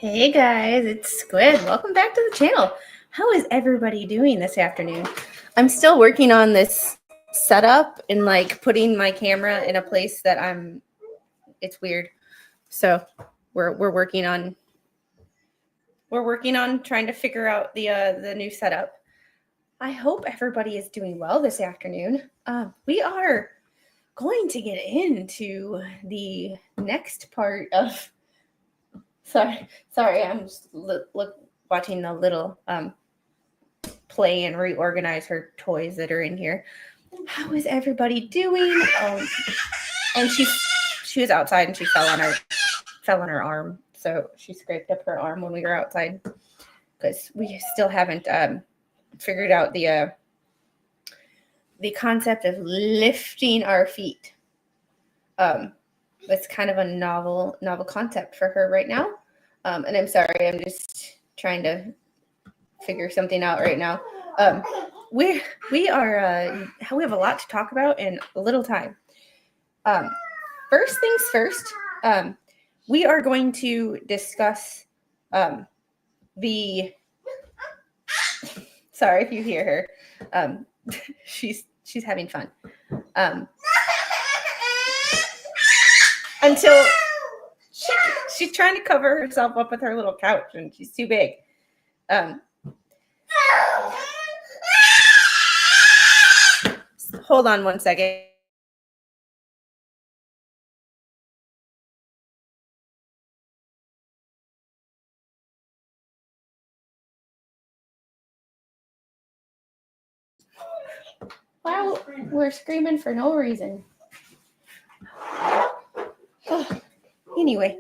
Hey guys, it's Squid. Welcome back to the channel. How is everybody doing this afternoon? I'm still working on this setup and like putting my camera in a place that it's weird. So we're working on trying to figure out the new setup. I hope everybody is doing well this afternoon. We are going to get into the next part of Sorry, I'm just watching the little play and reorganize her toys that are in here. How is everybody doing? And she was outside and she fell on her arm, so she scraped up her arm when we were outside because we still haven't figured out the concept of lifting our feet. That's kind of a novel concept for her right now. And I'm sorry, I'm just trying to figure something out right now. We have a lot to talk about in a little time. First things first, we are going to discuss sorry if you hear her. She's having fun. Until she's trying to cover herself up with her little couch and she's too big. Hold on one second. Wow, we're screaming for no reason. Anyway,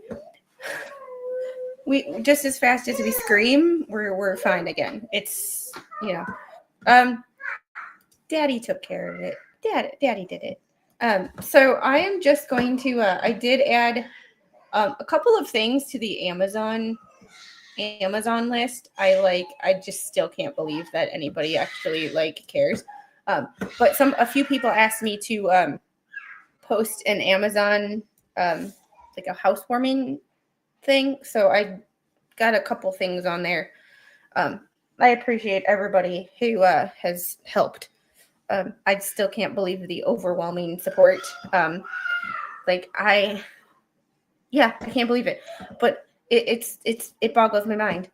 we just as fast as we scream, we're fine again. It's Daddy took care of it. Daddy did it. So I am just going to. I did add a couple of things to the Amazon list. I just still can't believe that anybody actually cares. But a few people asked me to post an Amazon a housewarming thing. So I got a couple things on there. I appreciate everybody who has helped. I still can't believe the overwhelming support. I can't believe it, but it boggles my mind.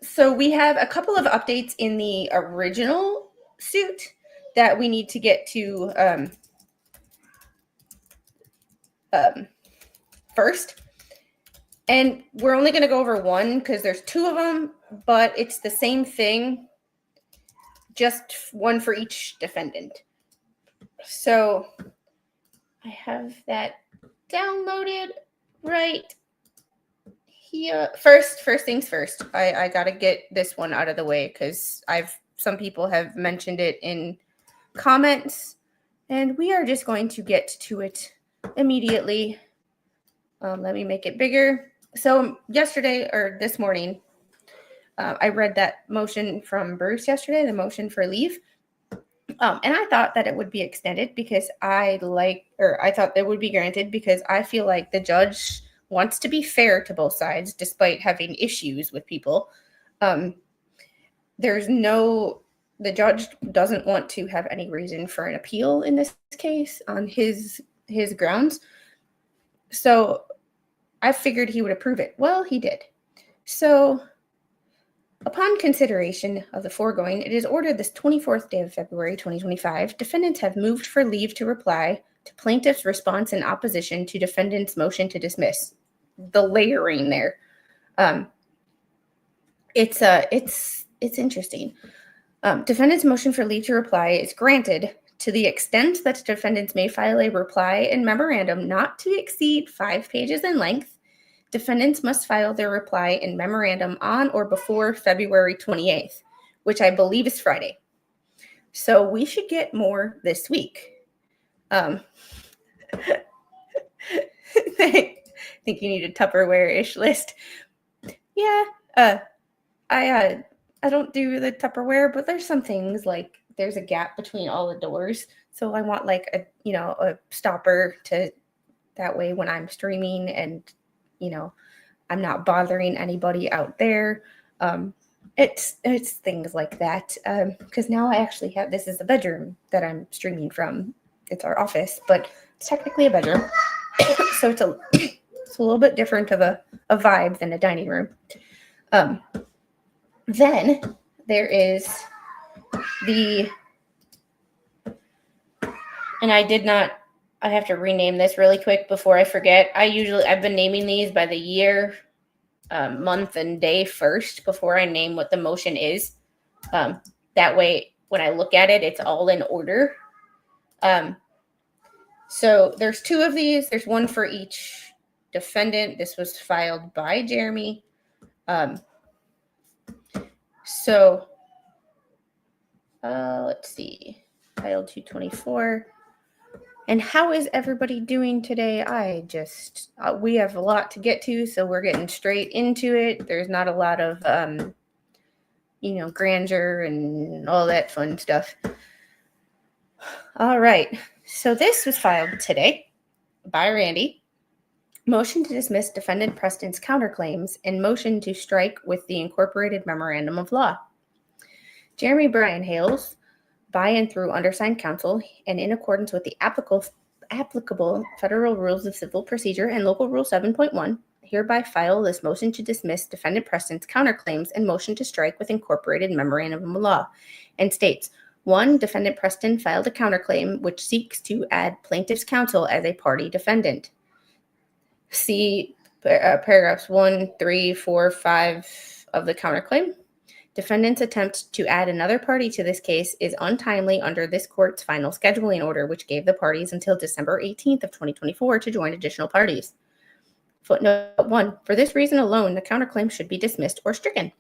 So we have a couple of updates in the original suit that we need to get to first. And we're only going to go over one because there's two of them, but it's the same thing, just one for each defendant. So I have that downloaded right here. First things first, I got to get this one out of the way because some people have mentioned it in comments, and we are just going to get to it immediately. Let me make it bigger. So yesterday or this morning, I read that motion from Bruce yesterday, the motion for leave. And I thought that it would be extended because I thought it would be granted because I feel like the judge wants to be fair to both sides despite having issues with people. The judge doesn't want to have any reason for an appeal in this case on his grounds. So I figured he would approve it. Well, he did. So upon consideration of the foregoing, it is ordered this 24th day of February 2025, defendants have moved for leave to reply to plaintiff's response in opposition to defendant's motion to dismiss. The layering there. It's interesting. Defendant's motion for leave to reply is granted to the extent that defendants may file a reply and memorandum not to exceed 5 pages in length. Defendants must file their reply and memorandum on or before February 28th, which I believe is Friday. So we should get more this week. I think you need a Tupperware-ish list. Yeah, I don't do the Tupperware, but there's some things like there's a gap between all the doors, so I want a stopper to that way when I'm streaming and I'm not bothering anybody out there. It's things like that. Because now I actually have, this is the bedroom that I'm streaming from. It's our office, but it's technically a bedroom. So it's a little bit different of a vibe than a dining room. Then there is and I have to rename this really quick before I forget. I've been naming these by the year, month, and day first before I name what the motion is. That way, when I look at it, it's all in order. So there's two of these. There's one for each defendant. This was filed by Jeremy. Let's see. File 224. And how is everybody doing today? We have a lot to get to, so we're getting straight into it. There's not a lot of, grandeur and all that fun stuff. All right. So this was filed today by Randy. Motion to dismiss defendant Preston's counterclaims and motion to strike with the incorporated memorandum of law. Jeremy Hales, by and through undersigned counsel and in accordance with the applicable federal rules of civil procedure and local rule 7.1, hereby file this motion to dismiss defendant Preston's counterclaims and motion to strike with incorporated memorandum of law, and states, 1, defendant Preston filed a counterclaim which seeks to add plaintiff's counsel as a party defendant. See paragraphs 1, 3, 4, 5 of the counterclaim. Defendant's attempt to add another party to this case is untimely under this court's final scheduling order, which gave the parties until December 18th of 2024 to join additional parties. Footnote 1. For this reason alone, the counterclaim should be dismissed or stricken.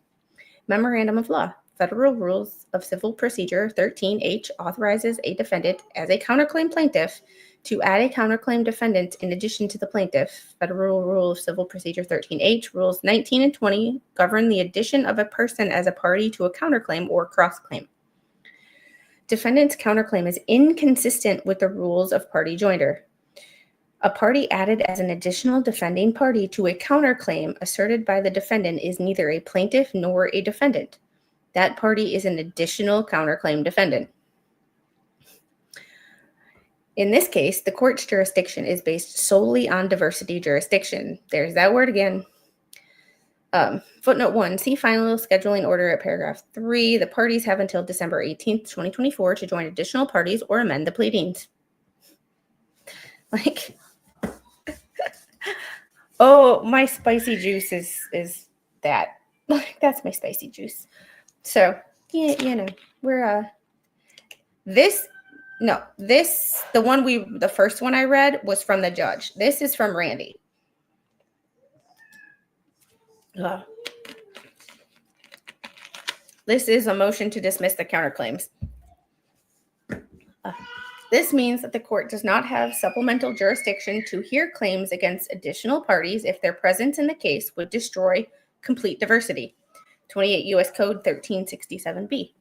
Memorandum of Law. Federal Rules of Civil Procedure 13H authorizes a defendant as a counterclaim plaintiff to add a counterclaim defendant in addition to the plaintiff. Federal Rule of Civil Procedure 13H, Rules 19 and 20 govern the addition of a person as a party to a counterclaim or cross-claim. Defendant's counterclaim is inconsistent with the rules of party joinder. A party added as an additional defending party to a counterclaim asserted by the defendant is neither a plaintiff nor a defendant. That party is an additional counterclaim defendant. In this case, the court's jurisdiction is based solely on diversity jurisdiction. There's that word again. Footnote 1, see final scheduling order at paragraph 3. The parties have until December 18th, 2024 to join additional parties or amend the pleadings. Oh, my spicy juice is that. That's my spicy juice. So, we're, the first one I read was from the judge. This is from Randy. This is a motion to dismiss the counterclaims. This means that the court does not have supplemental jurisdiction to hear claims against additional parties if their presence in the case would destroy complete diversity. 28 U.S. Code 1367B.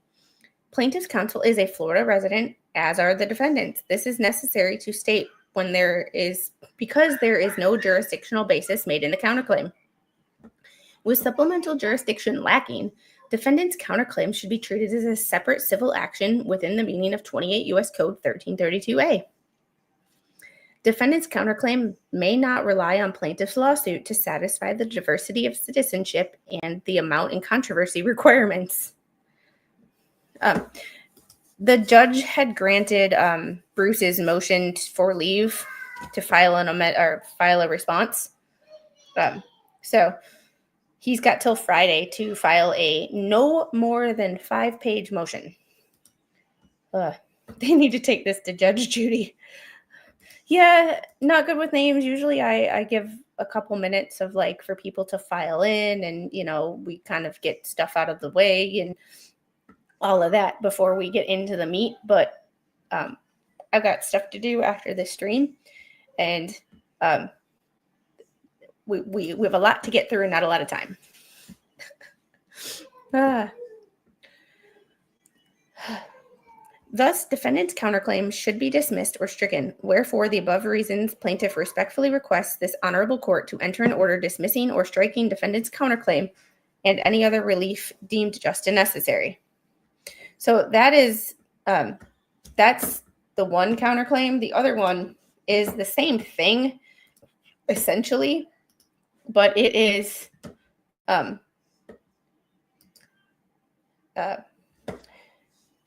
Plaintiff's counsel is a Florida resident, as are the defendants. This is necessary to state because there is no jurisdictional basis made in the counterclaim. With supplemental jurisdiction lacking, defendant's counterclaim should be treated as a separate civil action within the meaning of 28 U.S. Code 1332A. Defendant's counterclaim may not rely on plaintiff's lawsuit to satisfy the diversity of citizenship and the amount in controversy requirements. The judge had granted Bruce's motion for leave to file a response. So he's got till Friday to file a no more than 5-page motion. They need to take this to Judge Judy. Yeah, not good with names. Usually I give a couple minutes of for people to file in and, we kind of get stuff out of the way and all of that before we get into the meat. But I've got stuff to do after this stream and we have a lot to get through and not a lot of time. Thus, defendant's counterclaim should be dismissed or stricken. Wherefore, the above reasons, plaintiff respectfully requests this honorable court to enter an order dismissing or striking defendant's counterclaim and any other relief deemed just and necessary. So that is, that's the one counterclaim. The other one is the same thing, essentially, but it is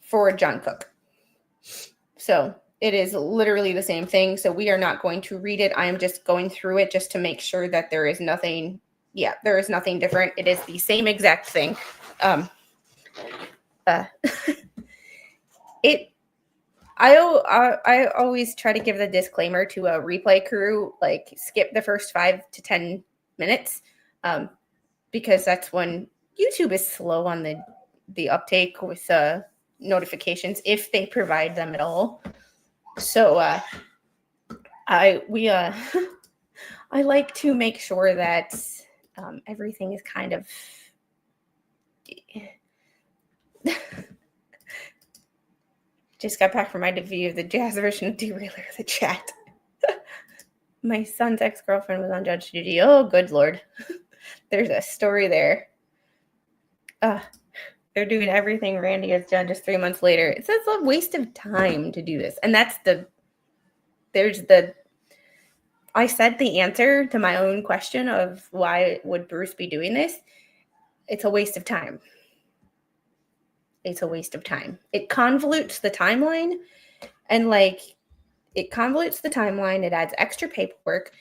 for John Cook. So it is literally the same thing. So we are not going to read it. I am just going through it just to make sure that there is nothing. Yeah, there is nothing different. It is the same exact thing. I always try to give the disclaimer to a replay crew, like skip the first 5 to 10 minutes, because that's when YouTube is slow on the uptake with notifications, if they provide them at all. So I like to make sure that everything is kind of just got back from my review of the jazz version of Derailer, the chat. My son's ex-girlfriend was on Judge Judy. Oh, good Lord. There's a story there. They're doing everything Randy has done just 3 months later. It's a waste of time to do this. And I said the answer to my own question of why would Bruce be doing this. It's a waste of time. It's a waste of time. It convolutes the timeline, and it adds extra paperwork.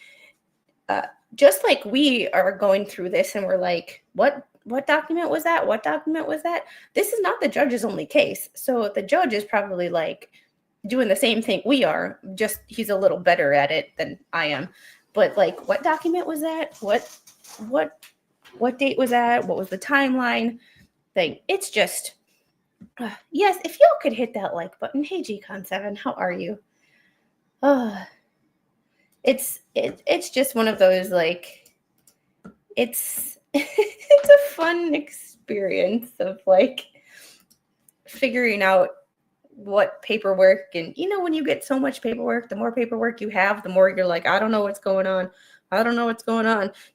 Just like we are going through this and we're like, what document was that? What document was that? This is not the judge's only case. So the judge is probably like doing the same thing we are, just he's a little better at it than I am. But like, what document was that? What date was that? What was the timeline thing? It's just, yes, if y'all could hit that like button. Hey, GCon7, how are you? It's just one of those, like, it's a fun experience of like figuring out what paperwork, and when you get so much paperwork, the more paperwork you have, the more you're like, I don't know what's going on.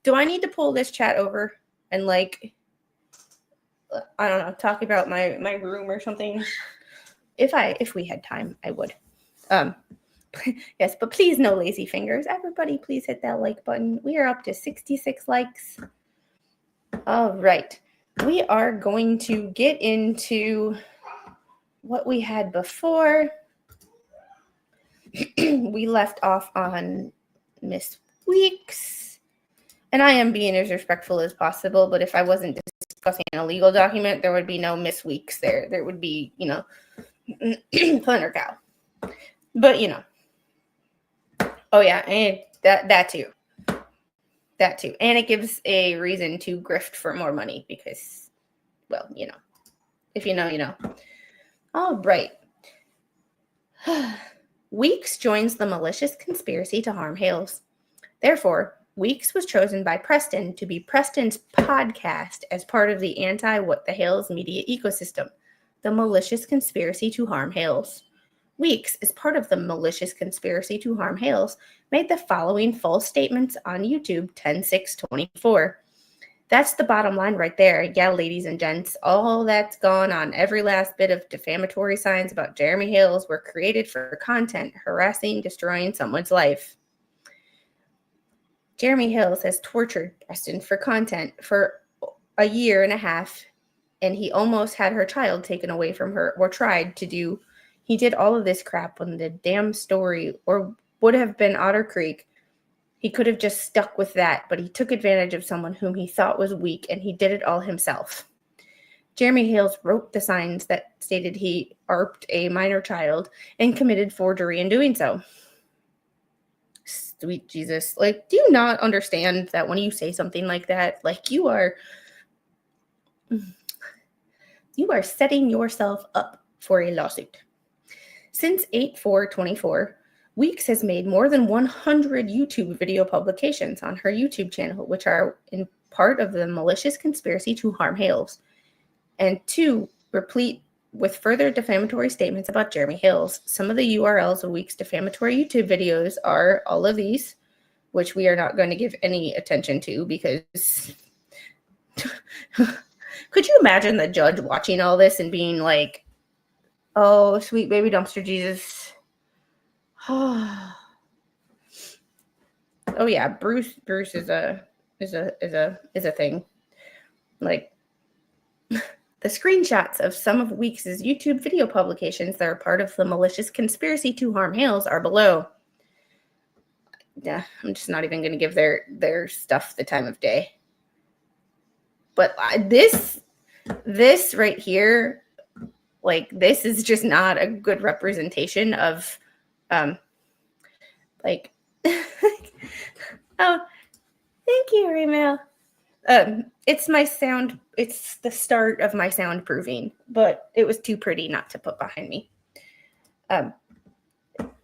Do I need to pull this chat over and like, I don't know, talk about my room or something? If we had time, I would. Yes, but please, no lazy fingers. Everybody, please hit that like button. We are up to 66 likes. All right. We are going to get into what we had before. We left off on Miss Weeks. And I am being as respectful as possible, but if I wasn't discussing a legal document, there would be no Miss Weeks there. There would be, punter cow. But, oh yeah, and that too. That too. And it gives a reason to grift for more money because, well, if you know, you know. All right. Weeks joins the malicious conspiracy to harm Hales. Therefore, Weeks was chosen by Preston to be Preston's podcast as part of the Anti-What the Hales media ecosystem, the malicious conspiracy to harm Hales. Weeks, as part of the malicious conspiracy to harm Hales, made the following false statements on YouTube 10/6/24. That's the bottom line right there. Yeah, ladies and gents, all that's gone on, every last bit of defamatory signs about Jeremy Hales were created for content harassing, destroying someone's life. Jeremy Hales has tortured Preston for content for a year and a half, and he almost had her child taken away from her, or tried to do. He did all of this crap when the damn story or would have been Otter Creek. He could have just stuck with that, but he took advantage of someone whom he thought was weak, and he did it all himself. Jeremy Hales wrote the signs that stated he ARPed a minor child and committed forgery in doing so. Sweet Jesus. Like, do you not understand that when you say something like that, like you are setting yourself up for a lawsuit? Since 8/4/24, Weeks has made more than 100 YouTube video publications on her YouTube channel, which are in part of the malicious conspiracy to harm Hales, and two replete with further defamatory statements about Jeremy Hales. Some of the URLs of week's defamatory YouTube videos are all of these, which we are not going to give any attention to because could you imagine the judge watching all this and being like, oh, sweet baby dumpster Jesus. Oh yeah, Bruce is a thing. Like the screenshots of some of Weeks' YouTube video publications that are part of the malicious conspiracy to harm Hales are below. Yeah, I'm just not even going to give their stuff the time of day. But this right here, like, this is just not a good representation of, like, oh, thank you, email. It's my sound. It's the start of my soundproofing, but it was too pretty not to put behind me.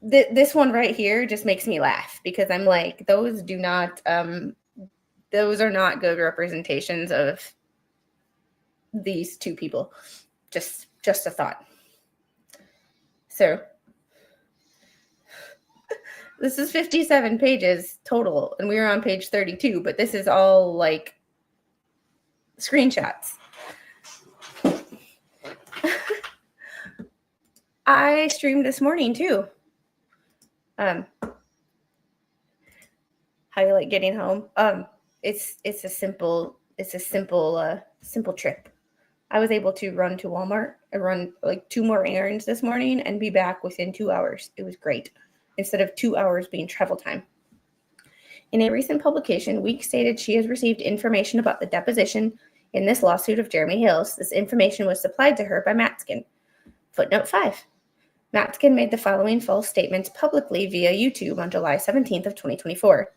This one right here just makes me laugh because I'm like, those are not good representations of these two people. Just a thought. So this is 57 pages total, and we were on page 32, but this is all like screenshots. I streamed this morning too. How you like getting home? It's a simple trip. I was able to run to Walmart and run like 2 more errands this morning and be back within 2 hours. It was great, instead of 2 hours being travel time. In a recent publication, Week stated she has received information about the deposition in this lawsuit of Jeremy Hales. This information was supplied to her by Matskin. Footnote 5. Matskin made the following false statements publicly via YouTube on July 17th of 2024.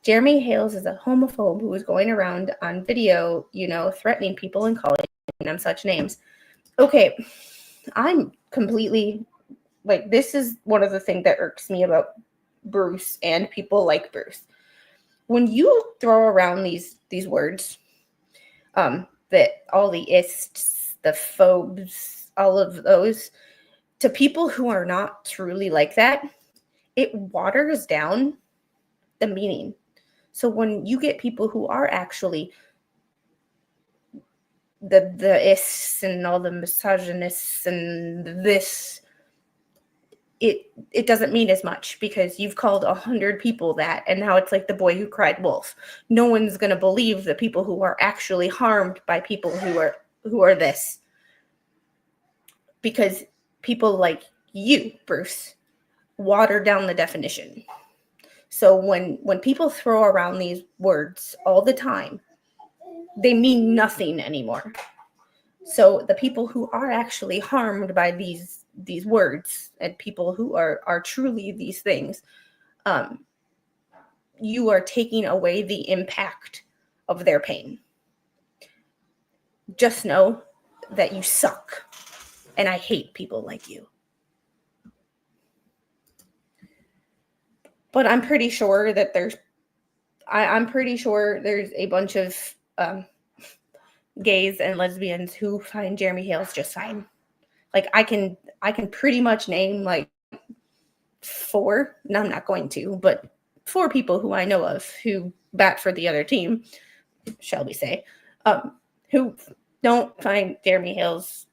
Jeremy Hales is a homophobe who was going around on video, threatening people and calling them such names. Okay, I'm completely, like, this is one of the things that irks me about Bruce and people like Bruce. When you throw around these words, that all the ists, the phobes, all of those, to people who are not truly like that, it waters down the meaning. So when you get people who are actually the ists and all the misogynists and this, it doesn't mean as much because you've called 100 people that, and now it's like the boy who cried wolf. No one's going to believe the people who are actually harmed by people who are this, because people like you, Bruce, water down the definition. So when people throw around these words all the time, they mean nothing anymore. So the people who are actually harmed by these words and people who are truly these things, you are taking away the impact of their pain. Just know that you suck, and I hate people like you. But I'm pretty sure that there's a bunch of gays and lesbians who find Jeremy Hales just fine. Like I can pretty much name like 4. No, I'm not going to, but 4 people who I know of who bat for the other team, shall we say, who don't find Jeremy Hales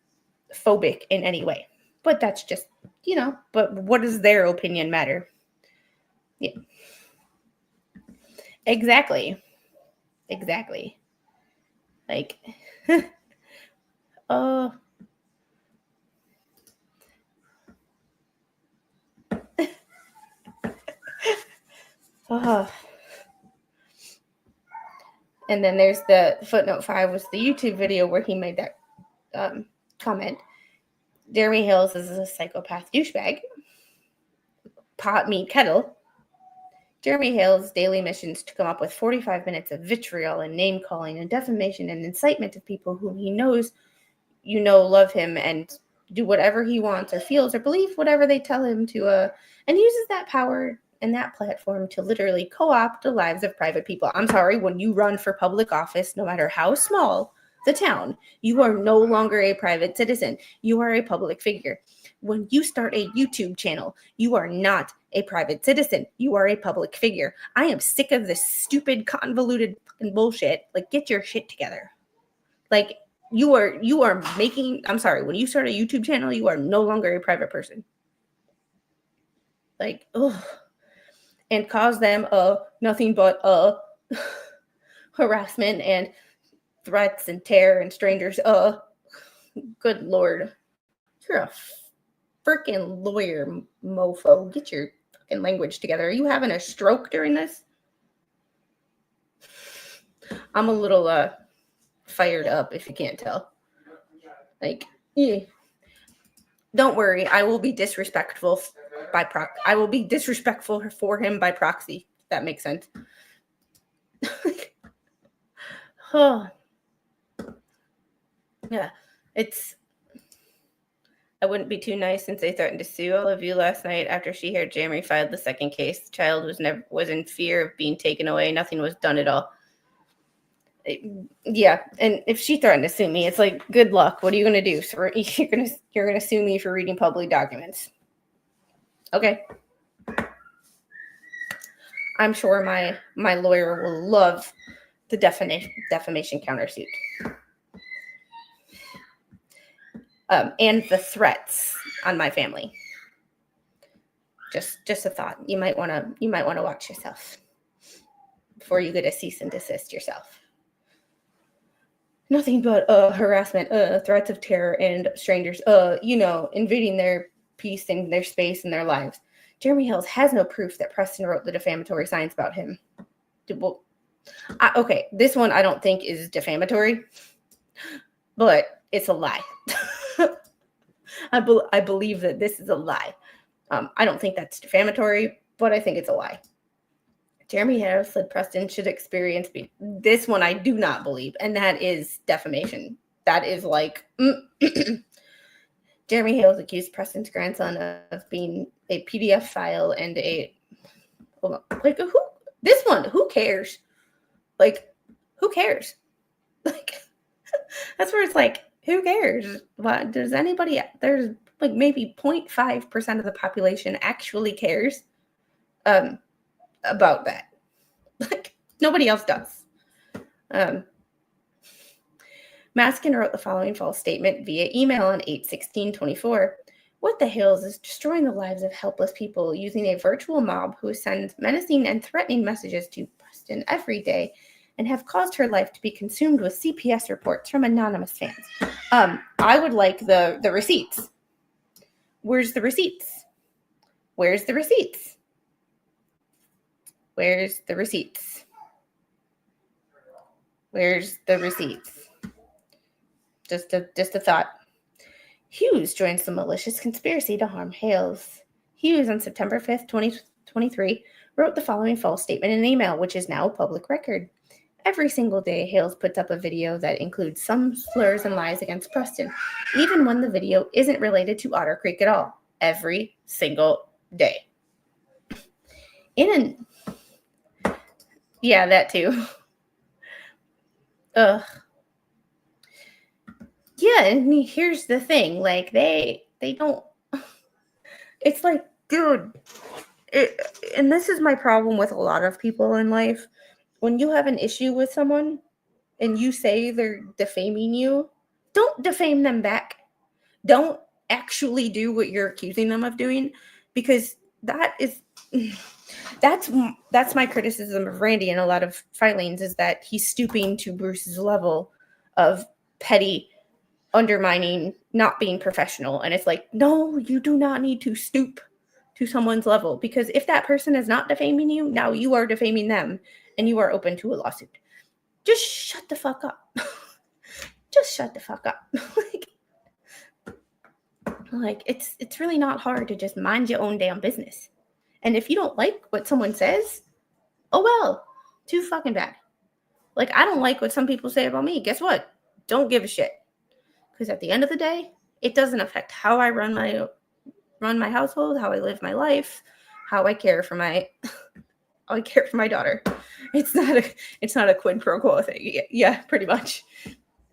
phobic in any way. But that's just, but what does their opinion matter? Yeah. Exactly. Like, oh. Oh. And then there's the footnote 5 was the YouTube video where he made that comment. Jeremy Hales is a psychopath douchebag. Pot meat kettle. Jeremy Hales' daily missions to come up with 45 minutes of vitriol and name-calling and defamation and incitement of people whom he knows, love him and do whatever he wants or feels or believe whatever they tell him to, and uses that power and that platform to literally co-opt the lives of private people. I'm sorry, when you run for public office, no matter how small, the town. You are no longer a private citizen. You are a public figure. When you start a YouTube channel, you are not a private citizen. You are a public figure. I am sick of this stupid, convoluted fucking bullshit. Like, get your shit together. Like, you are making, I'm sorry, when you start a YouTube channel, you are no longer a private person. Like, ugh. And cause them nothing but harassment and threats and terror and strangers. Good Lord. You're a freaking lawyer, mofo. Get your fucking language together. Are you having a stroke during this? I'm a little fired up, if you can't tell. Like, yeah. Don't worry, I will be disrespectful by proxy. I will be disrespectful for him by proxy. If that makes sense. Oh. Yeah, I wouldn't be too nice since they threatened to sue all of you last night after she heard Jeremy filed the second case. The child was in fear of being taken away. Nothing was done at all. Yeah, and if she threatened to sue me, it's like, good luck. What are you gonna do? So you're gonna sue me for reading public documents. Okay. I'm sure my lawyer will love the defamation countersuit. And the threats on my family. Just a thought. You might want to watch yourself before you get a cease and desist yourself. Nothing but harassment, threats of terror, and strangers, invading their peace and their space and their lives. Jeremy Hales has no proof that Preston wrote the defamatory signs about him. Okay, this one I don't think is defamatory, but it's a lie. I believe that this is a lie. I don't think that's defamatory, but I think it's a lie. Jeremy Hales said Preston should experience this one I do not believe, and that is defamation. That is like Jeremy Hales accused Preston's grandson of being a PDF file and who cares? Like, who cares? Like, that's where it's like, who cares? What does anybody? There's like maybe 0.5% of the population actually cares about that. Like, nobody else does. Maskin wrote the following false statement via email on 8/16/24. What the Hills is destroying the lives of helpless people using a virtual mob who sends menacing and threatening messages to Preston every day and have caused her life to be consumed with CPS reports from anonymous fans. I would like the receipts. Where's the receipts? Where's the receipts? Where's the receipts? Where's the receipts? Just a thought. Hughes joins the malicious conspiracy to harm Hales. Hughes, on September 5th, 2023, wrote the following false statement in an email, which is now public record. Every single day, Hales puts up a video that includes some slurs and lies against Preston, even when the video isn't related to Otter Creek at all. Every single day. Yeah, that too. Ugh. Yeah, and here's the thing. Like, they don't... It's like, dude... and this is my problem with a lot of people in life. When you have an issue with someone and you say they're defaming you, don't defame them back. Don't actually do what you're accusing them of doing, because that's my criticism of Randy in a lot of filings, is that he's stooping to Bruce's level of petty undermining, not being professional. And it's like, no, you do not need to stoop to someone's level, because if that person is not defaming you, now you are defaming them and you are open to a lawsuit. Just shut the fuck up. Just shut the fuck up. like it's really not hard to just mind your own damn business. And if you don't like what someone says, oh well, too fucking bad. Like, I don't like what some people say about me. Guess what? Don't give a shit. Because at the end of the day, it doesn't affect how I run my household, how I live my life, how I care for my daughter. It's not a quid pro quo thing. Yeah, pretty much.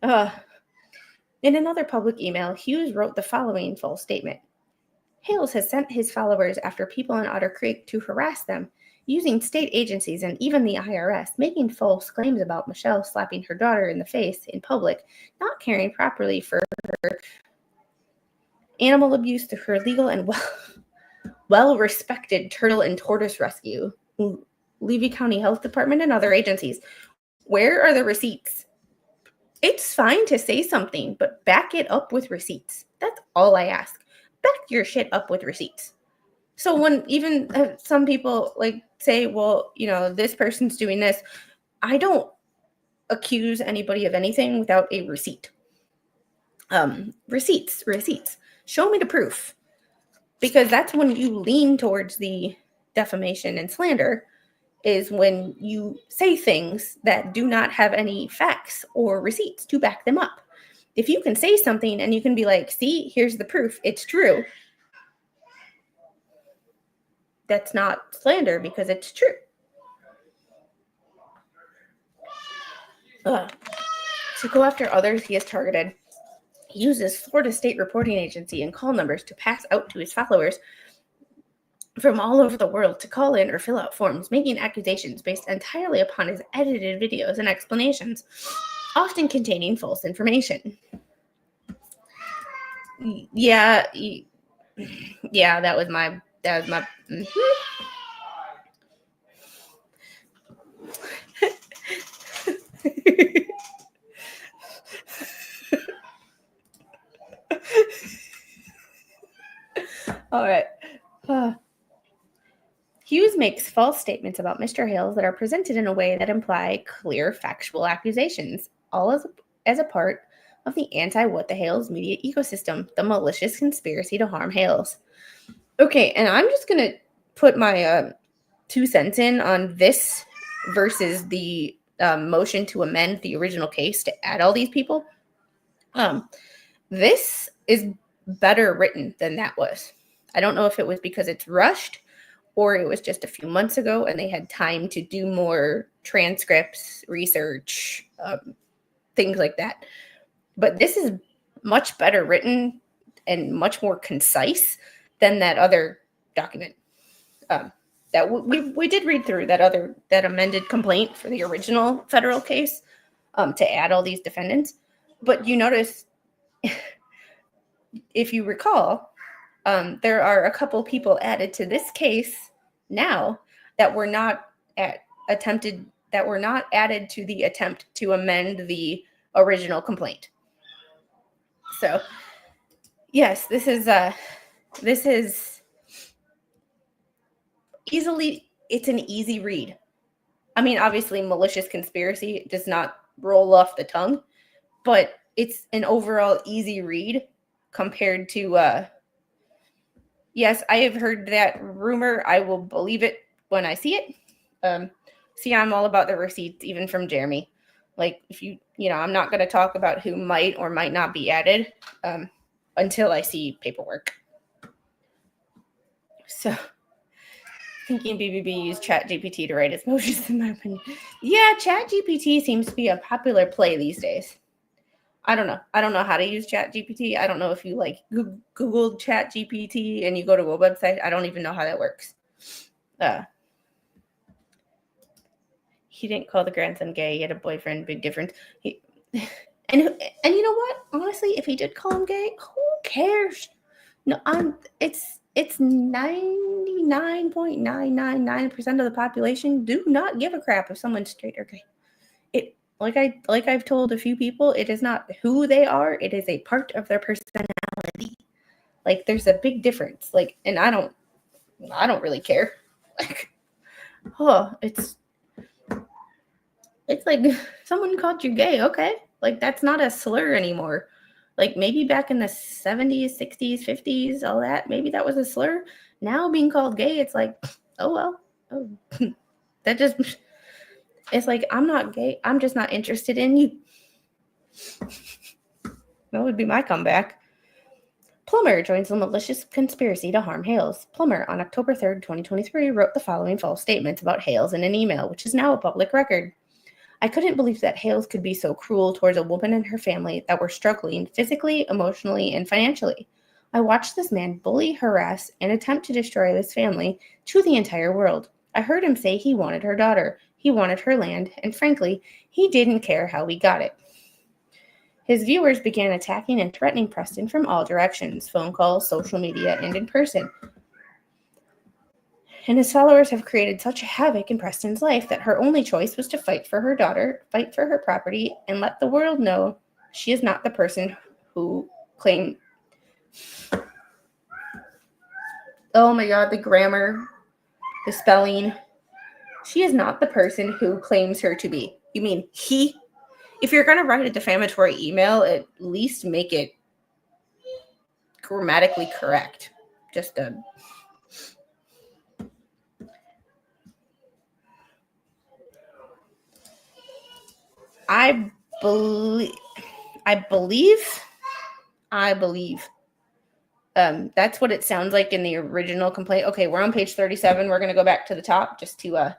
In another public email, Hughes wrote the following false statement. Hales has sent his followers after people in Otter Creek to harass them, using state agencies and even the IRS, making false claims about Michelle slapping her daughter in the face in public, not caring properly for her animal abuse through her legal and well-respected turtle and tortoise rescue, Levy County Health Department, and other agencies. Where are the receipts? It's fine to say something, but back it up with receipts. That's all I ask. Back your shit up with receipts. So when even some people like say, well, this person's doing this, I don't accuse anybody of anything without a receipt. Receipts. Show me the proof. Because that's when you lean towards the defamation and slander, is when you say things that do not have any facts or receipts to back them up. If you can say something and you can be like, see, here's the proof, it's true. That's not slander because it's true. To go after others he has targeted, he uses Florida State Reporting Agency and call numbers to pass out to his followers from all over the world to call in or fill out forms, making accusations based entirely upon his edited videos and explanations, often containing false information. Yeah, that was my. All right. Hughes makes false statements about Mr. Hales that are presented in a way that imply clear factual accusations, all as a part of the anti-WTH media ecosystem, the malicious conspiracy to harm Hales. Okay, and I'm just going to put my 2 cents in on this versus the motion to amend the original case to add all these people. This is better written than that was. I don't know if it was because it's rushed or it was just a few months ago and they had time to do more transcripts, research, things like that. But this is much better written and much more concise than that other document. That we did read through that amended complaint for the original federal case to add all these defendants. But you notice, if you recall, there are a couple people added to this case now that were not added to the attempt to amend the original complaint. So, yes, this is it's an easy read. I mean, obviously, malicious conspiracy does not roll off the tongue, but it's an overall easy read compared to, yes, I have heard that rumor. I will believe it when I see it. See, I'm all about the receipts, even from Jeremy. Like, if I'm not going to talk about who might or might not be added until I see paperwork. So, thinking BBB used ChatGPT to write its motions, in my opinion. Yeah, ChatGPT seems to be a popular play these days. I don't know. I don't know how to use ChatGPT. I don't know if you Googled ChatGPT and you go to a website. I don't even know how that works. He didn't call the grandson gay. He had a boyfriend. Big difference. And you know what? Honestly, if he did call him gay, who cares? No, it's 99.999% of the population do not give a crap if someone's straight or gay. Like I've told a few people, it is not who they are, it is a part of their personality. Like, there's a big difference. Like, and I don't really care. Like, it's like someone called you gay, okay? Like, that's not a slur anymore. Like, maybe back in the 70s, 60s, 50s, all that, maybe that was a slur. Now being called gay, it's like, oh well. Oh. That just, it's like, I'm not gay. I'm just not interested in you. That would be my comeback. Plummer joins the malicious conspiracy to harm Hales. Plummer, on October 3rd, 2023, wrote the following false statements about Hales in an email, which is now a public record. I couldn't believe that Hales could be so cruel towards a woman and her family that were struggling physically, emotionally, and financially. I watched this man bully, harass, and attempt to destroy this family to the entire world. I heard him say he wanted her daughter, he wanted her land, and frankly, he didn't care how we got it. His viewers began attacking and threatening Preston from all directions, phone calls, social media, and in person. And his followers have created such havoc in Preston's life that her only choice was to fight for her daughter, fight for her property, and let the world know she is not the person who claimed. Oh my God, the grammar, the spelling. She is not the person who claims her to be. You mean he? If you're going to write a defamatory email, at least make it grammatically correct. Just a... I believe that's what it sounds like in the original complaint. Okay, we're on page 37. We're going to go back to the top just to,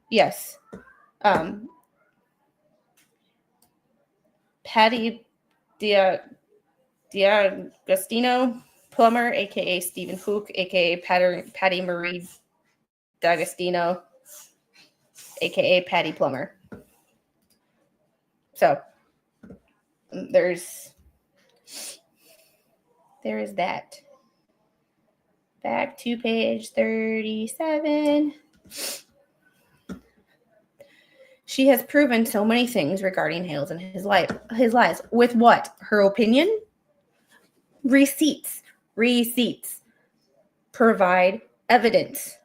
yes. Patty D'Agostino Plummer, a.k.a. Stephen Hook, a.k.a. Patty Marie D'Agostino, a.k.a. Patty Plummer. So, there is that. Back to page 37. She has proven so many things regarding Hales and his lies. With what? Her opinion? Receipts. Provide evidence.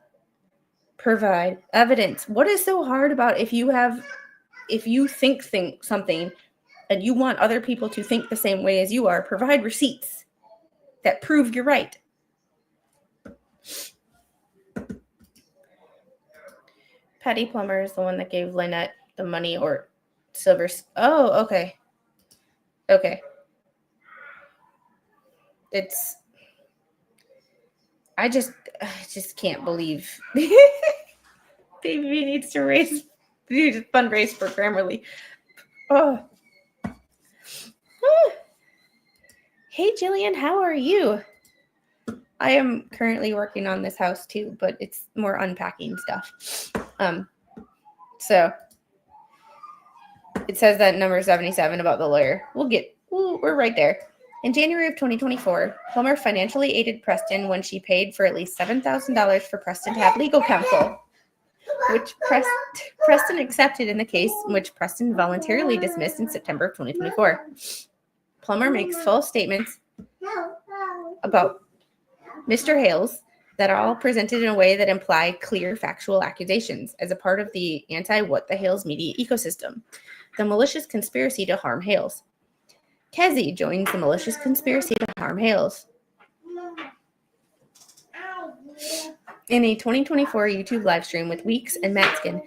What is so hard about if you think something and you want other people to think the same way as you are, provide receipts that prove you're right. Patty Plummer is the one that gave Lynette the money or silver. Oh, okay. I just can't believe Baby needs to fundraise for Grammarly. Oh. Hey, Jillian, how are you? I am currently working on this house too, but it's more unpacking stuff. So it says that number 77 about the lawyer. We're right there. In January of 2024, Plummer financially aided Preston when she paid for at least $7,000 for Preston to have legal counsel, which Preston accepted in the case, which Preston voluntarily dismissed in September of 2024. Plummer makes false statements about Mr. Hales that are all presented in a way that imply clear factual accusations as a part of the anti-What the Hales media ecosystem, the malicious conspiracy to harm Hales. Kezzy joins the malicious conspiracy to harm Hales. In a 2024 YouTube live stream with Weeks and Matskin,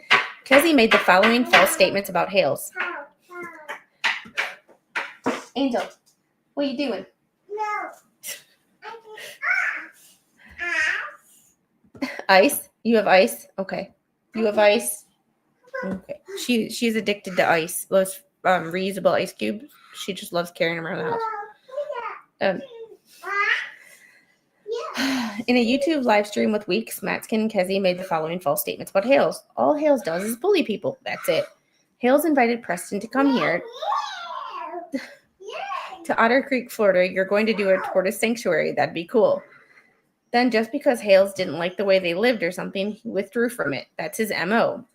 Kezzy made the following false statements about Hales. Angel, what are you doing? Ice? You have ice? Okay. You have ice? Okay. She's addicted to ice. Those reusable ice cubes. She just loves carrying them around the house. In a YouTube live stream with Weeks, Matskin and Kezzy made the following false statements about Hales. All Hales does is bully people. That's it. Hales invited Preston to come here to Otter Creek, Florida. You're going to do a tortoise sanctuary. That'd be cool. Then just because Hales didn't like the way they lived or something, he withdrew from it. That's his MO.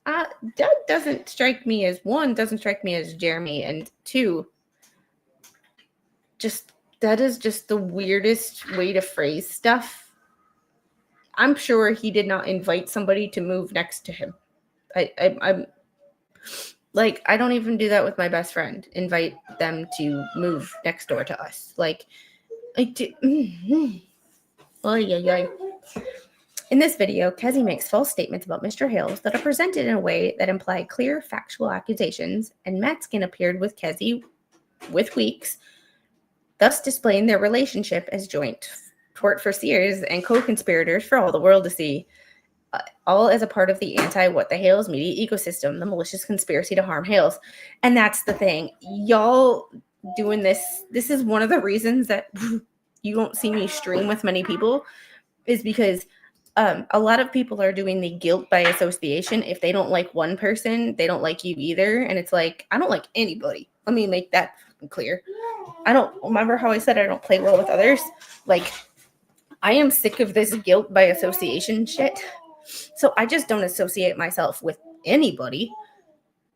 That doesn't strike me as, one, doesn't strike me as Jeremy, and two, that is just the weirdest way to phrase stuff. I'm sure he did not invite somebody to move next to him. I'm like, I don't even do that with my best friend. Invite them to move next door to us. Like, I do. In this video, Kezzy makes false statements about Mr. Hales that are presented in a way that imply clear factual accusations, and Matskin appeared with Kezzy with Weeks, thus displaying their relationship as joint tortfeasors and co-conspirators for all the world to see. all as a part of the Anti-WTH media ecosystem, the malicious conspiracy to harm Hales. And that's the thing. Y'all doing this is one of the reasons that you won't see me stream with many people, is because a lot of people are doing the guilt by association. If they don't like one person, they don't like you either. And it's like, I don't like anybody. Let me make that clear. I don't remember how I said I don't play well with others. Like, I am sick of this guilt by association shit. So I just don't associate myself with anybody.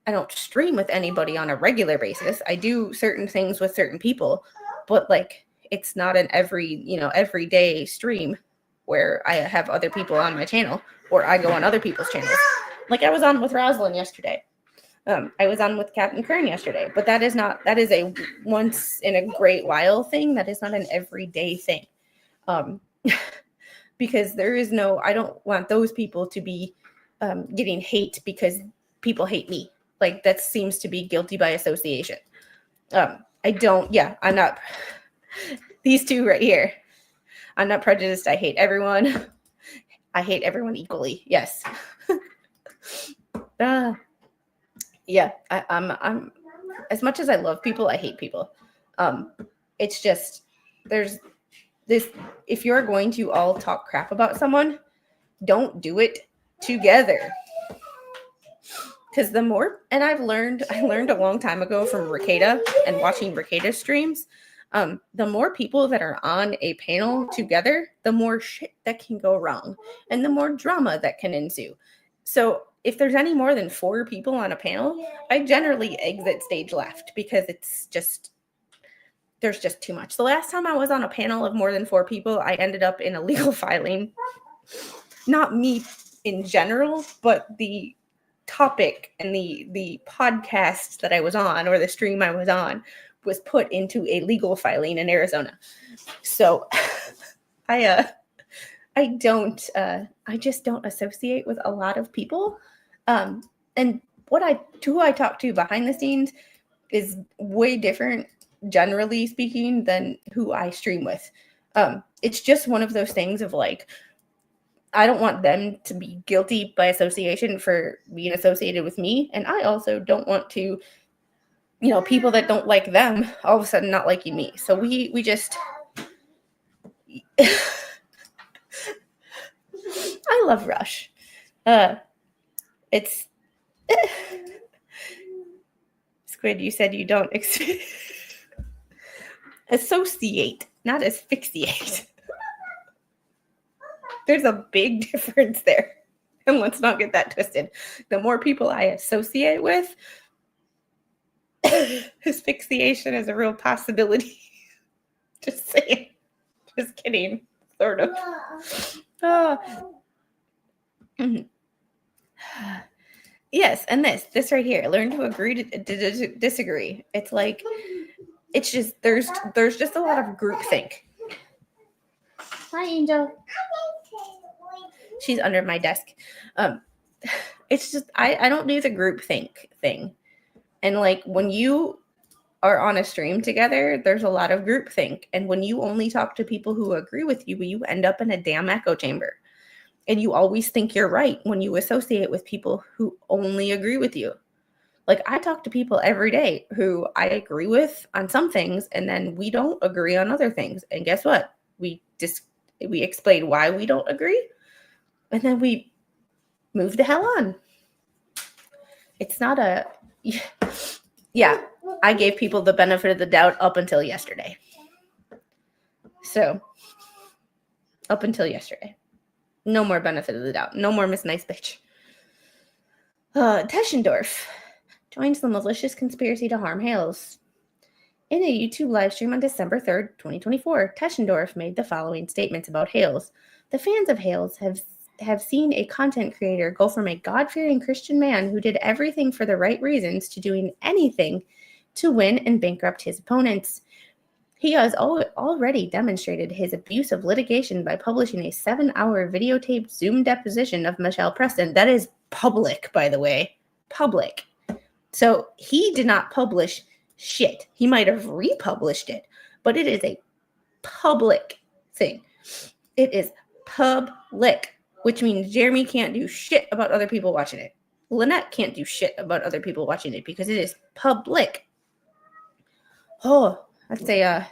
I don't stream with anybody on a regular basis. I do certain things with certain people, but like, it's not an everyday stream where I have other people on my channel or I go on other people's channels. Like, I was on with Rosalind yesterday. I was on with Captain Kern yesterday, but that is a once in a great while thing. That is not an everyday thing. Because I don't want those people to be getting hate because people hate me. Like, that seems to be guilty by association. I'm not, these two right here. I'm not prejudiced. I hate everyone. I hate everyone equally. Yes. I'm as much as I love people, I hate people. It's just, there's this, if you're going to all talk crap about someone, don't do it together. Because I learned a long time ago from Ricada and watching Ricada streams, the more people that are on a panel together, the more shit that can go wrong and the more drama that can ensue. So if there's any more than 4 people on a panel, I generally exit stage left because there's just too much. The last time I was on a panel of more than 4 people, I ended up in a legal filing. Not me in general, but the topic and the podcast that I was on, or the stream I was on, was put into a legal filing in Arizona. So I just don't associate with a lot of people. And who I talk to behind the scenes is way different, generally speaking, than who I stream with. It's just one of those things of like, I don't want them to be guilty by association for being associated with me. And I also don't want to, people that don't like them all of a sudden not liking me. So we just, I love Rush. It's, Squid, you said you don't associate, not asphyxiate. There's a big difference there. And let's not get that twisted. The more people I associate with, asphyxiation is a real possibility. Just saying. Just kidding. Sort of. Yes, and this right here. Learn to agree to disagree. It's like, it's just, there's just a lot of groupthink. Hi, Angel. She's under my desk. It's just, I don't do the groupthink thing. And like, when you are on a stream together, there's a lot of groupthink. And when you only talk to people who agree with you, you end up in a damn echo chamber. And you always think you're right when you associate with people who only agree with you. Like, I talk to people every day who I agree with on some things, and then we don't agree on other things. And guess what? We explain why we don't agree, and then we move the hell on. It's not I gave people the benefit of the doubt up until yesterday. So, up until yesterday. No more benefit of the doubt. No more Miss Nice Bitch. Teschendorf joins the malicious conspiracy to harm Hales. In a YouTube live stream on December 3rd, 2024, Teschendorf made the following statements about Hales. The fans of Hales have seen a content creator go from a God-fearing Christian man who did everything for the right reasons to doing anything to win and bankrupt his opponents. He has already demonstrated his abuse of litigation by publishing a 7-hour videotaped Zoom deposition of Michelle Preston. That is public, by the way. Public. So he did not publish shit. He might have republished it, but it is a public thing. It is public. which means Jeremy can't do shit about other people watching it. Lynette can't do shit about other people watching it because it is public. Oh, I'd say,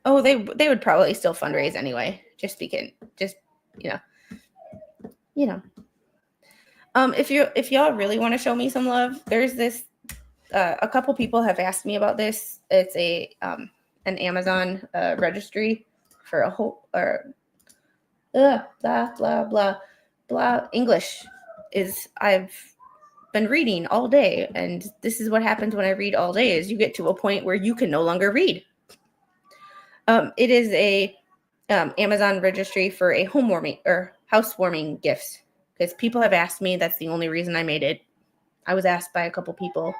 oh, they would probably still fundraise anyway, just because, you know. If y'all really want to show me some love, there's this. A couple people have asked me about this. It's an Amazon registry for a whole blah blah blah blah. English is I've been reading all day, and this is what happens when I read all day: is you get to a point where you can no longer read. It is a Amazon registry for a housewarming or housewarming gifts, because people have asked me. That's the only reason I made it. I was asked by a couple people.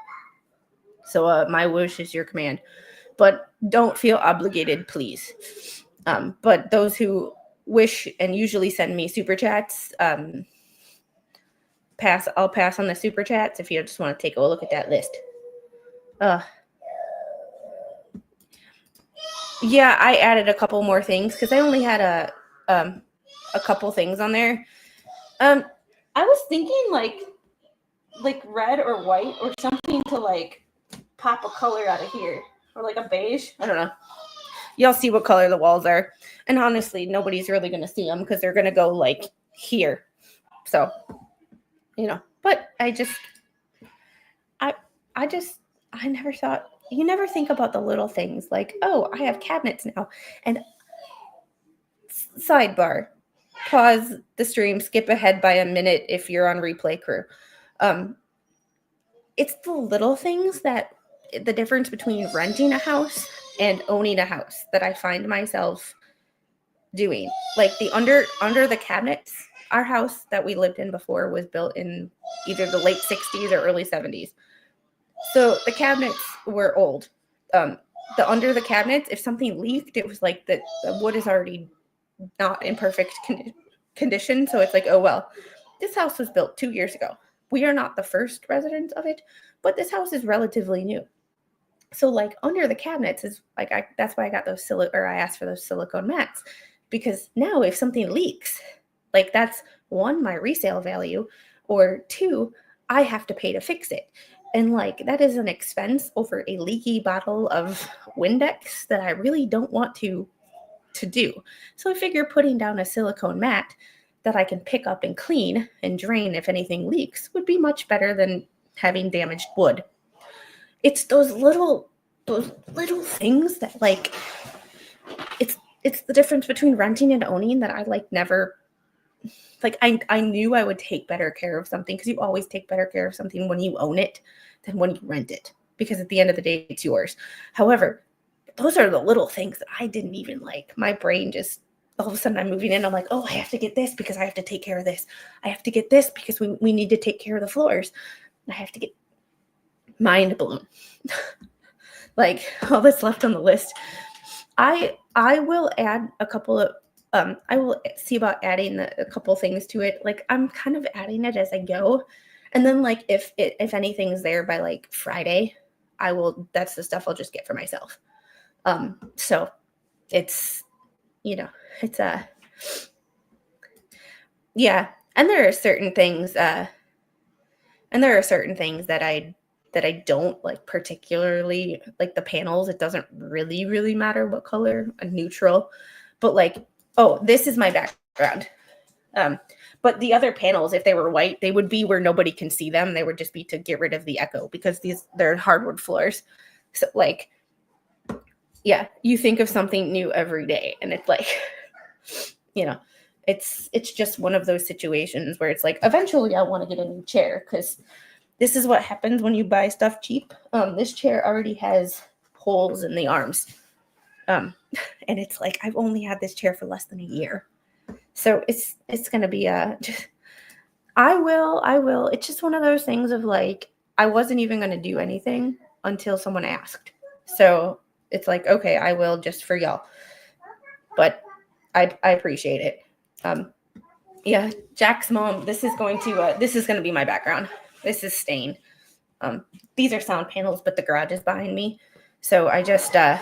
So my wish is your command, but don't feel obligated, please. But those who wish and usually send me super chats, I'll pass on the super chats if you just want to take a look at that list. Yeah, I added a couple more things because I only had a couple things on there. I was thinking like red or white or something to like pop a color out of here, or like a beige. I don't know. Y'all see what color the walls are, and honestly, nobody's really gonna see them because they're gonna go like here. So, but I never thought. You never think about the little things like, oh, I have cabinets now. And sidebar, pause the stream, skip ahead by a minute if you're on replay crew. It's the little things that the difference between renting a house and owning a house that I find myself doing. Like the under the cabinets, our house that we lived in before was built in either the late 60s or early 70s. So the cabinets were old. The under the cabinets, if something leaked, it was like the wood is already not in perfect condition. So it's like, oh, well, this house was built 2 years ago. We are not the first residents of it, but this house is relatively new. So like under the cabinets is like, that's why I got those I asked for those silicone mats, because now if something leaks, like that's one, my resale value, or two, I have to pay to fix it. And like, that is an expense over a leaky bottle of Windex that I really don't want to do. So I figure putting down a silicone mat that I can pick up and clean and drain if anything leaks would be much better than having damaged wood. It's those little things that like, it's the difference between renting and owning that I like never, like I knew I would take better care of something, because you always take better care of something when you own it than when you rent it, because at the end of the day, it's yours. However, those are the little things that I didn't even like. My brain just, all of a sudden I'm moving in. I'm like, oh, I have to get this because I have to take care of this. I have to get this because we need to take care of the floors. I have to get mind blown. Like all that's left on the list. I will add a couple of, I will see about adding a couple things to it. Like I'm kind of adding it as I go. And then like if anything's there by like Friday, that's the stuff I'll just get for myself. So it's, it's yeah. And there are certain things, that I don't like particularly, like the panels. It doesn't really, really matter what color, a neutral, but like, oh, this is my background. But the other panels, if they were white, they would be where nobody can see them. They would just be to get rid of the echo, because they're hardwood floors. So like, yeah, you think of something new every day, and it's like, it's just one of those situations where it's like, eventually I want to get a new chair, because this is what happens when you buy stuff cheap. This chair already has holes in the arms. And it's like, I've only had this chair for less than a year. So it's going to be I will. It's just one of those things of like, I wasn't even going to do anything until someone asked. So it's like, okay, I will just for y'all. But I appreciate it. Yeah, Jack's mom, this is going to be my background. This is staying. These are sound panels, but the garage is behind me. So I just had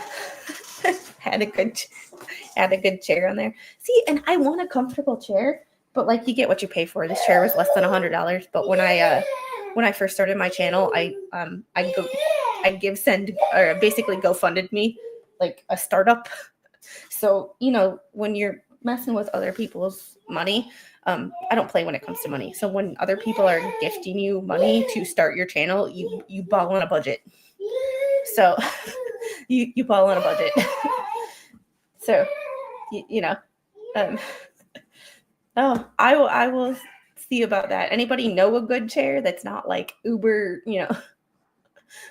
a good chair on there. See, and I want a comfortable chair, but like you get what you pay for. This chair was less than $100. But when I first started my channel, I basically GoFunded me like a startup. So, when you're messing with other people's money, I don't play when it comes to money. So when other people are gifting you money to start your channel, you ball on a budget. So you ball on a budget. So, I will see about that. Anybody know a good chair that's not like uber,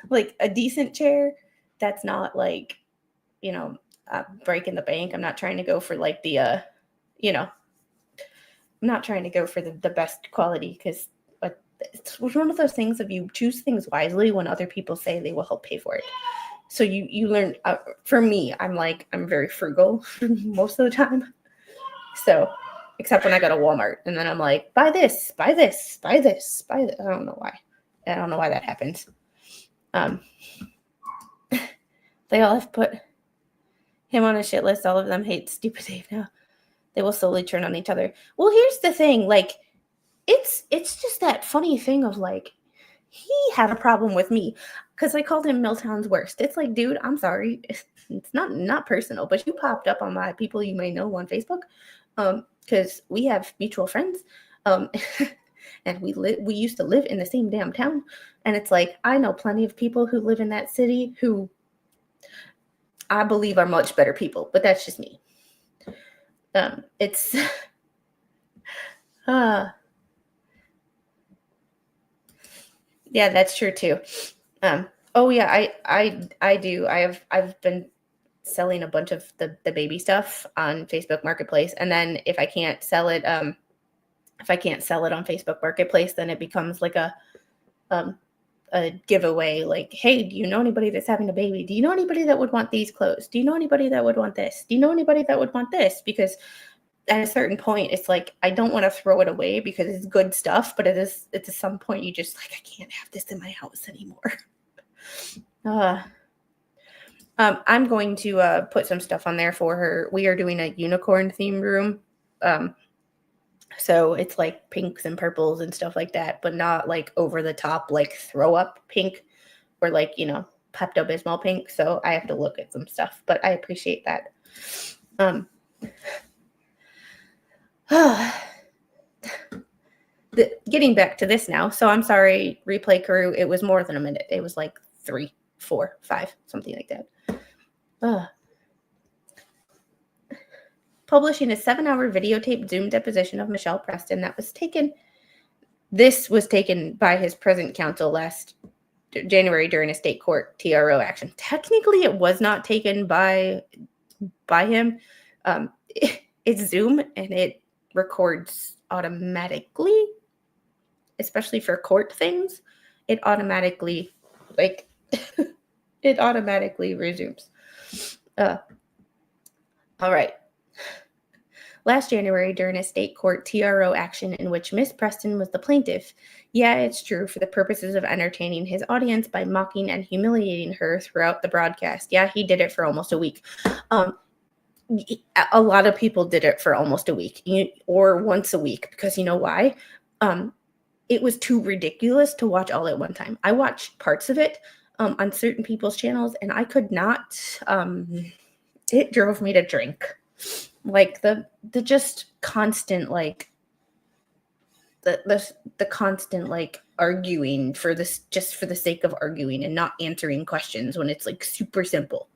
like a decent chair that's not like, breaking the bank. I'm not trying to go for like the, I'm not trying to go for the best quality, because it's one of those things of you choose things wisely when other people say they will help pay for it. So you learn, for me, I'm very frugal most of the time. So, except when I go to Walmart, and then I'm like, buy this, buy this, buy this, buy this. I don't know why. I don't know why that happens. They all have put him on a shit list. All of them hate Stupid Dave now. They will slowly turn on each other. Well, here's the thing. Like, it's just that funny thing of like, he had a problem with me because I called him Milltown's worst. It's like, dude, I'm sorry. It's not personal, but you popped up on my people you may know on Facebook, because we have mutual friends, and we used to live in the same damn town. And it's like, I know plenty of people who live in that city who I believe are much better people, but that's just me. It's yeah, that's true too. Oh yeah, I do. I've been selling a bunch of the baby stuff on Facebook Marketplace, and then if I can't sell it on Facebook Marketplace, then it becomes like a giveaway, like, hey, do you know anybody that's having a baby? Do you know anybody that would want these clothes? Do you know anybody that would want this? Do you know anybody that would want this? Because at a certain point, it's like, I don't want to throw it away because it's good stuff, but it's at some point you just like, I can't have this in my house anymore. I'm going to put some stuff on there for her. We are doing a unicorn theme room. So it's like pinks and purples and stuff like that, but not like over the top, like throw up pink or like, Pepto-Bismol pink. So I have to look at some stuff, but I appreciate that. Getting back to this now. So I'm sorry, replay crew. It was more than a minute. It was like 3, 4, 5, something like that. Publishing a 7-hour videotaped Zoom deposition of Michelle Preston This was taken by his present counsel last January during a state court TRO action. Technically, it was not taken by him. It's Zoom, and it records automatically, especially for court things. It automatically, it automatically resumes. All right. Last January, during a state court TRO action in which Miss Preston was the plaintiff, yeah, it's true, for the purposes of entertaining his audience by mocking and humiliating her throughout the broadcast. Yeah, he did it for almost a week. A lot of people did it for almost a week, or once a week, because you know why? It was too ridiculous to watch all at one time. I watched parts of it on certain people's channels, and I could not. It drove me to drink. Like the just constant, like the constant like arguing for this, just for the sake of arguing and not answering questions when it's like super simple.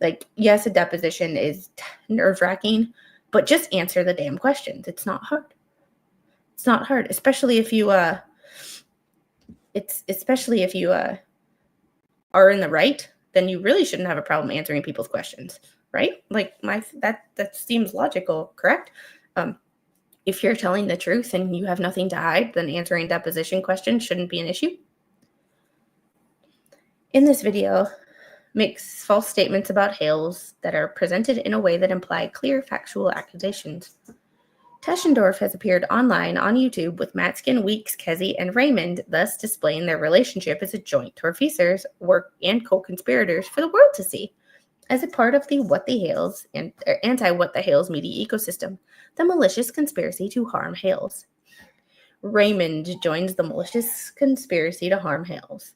Like, yes, a deposition is nerve-wracking, but just answer the damn questions. It's not hard. It's not hard, especially if you are in the right, then you really shouldn't have a problem answering people's questions, right? Like that seems logical, correct? If you're telling the truth and you have nothing to hide, then answering deposition questions shouldn't be an issue. In this video, makes false statements about Hales that are presented in a way that imply clear factual accusations. Teschendorf has appeared online on YouTube with Matskin, Weeks, Kesey, and Raymond, thus displaying their relationship as a joint tortfeasors, work, and co-conspirators for the world to see. As a part of the What the Hales and anti-What the Hales media ecosystem, the malicious conspiracy to harm Hales. Raymond joins the malicious conspiracy to harm Hales.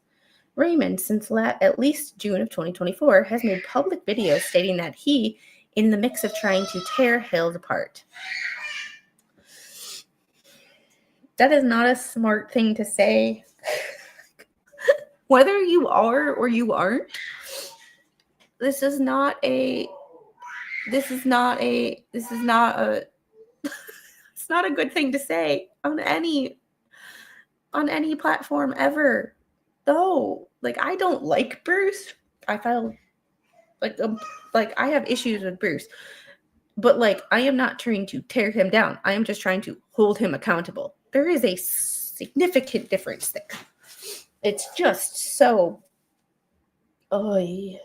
Raymond, since at least June of 2024, has made public videos stating that he, in the mix of trying to tear Hales apart. That is not a smart thing to say. Whether you are or you aren't, it's not a good thing to say on any platform ever. Though, like, I don't like Bruce. I felt like I have issues with Bruce. But, like, I am not trying to tear him down. I am just trying to hold him accountable. There is a significant difference there. It's just so... On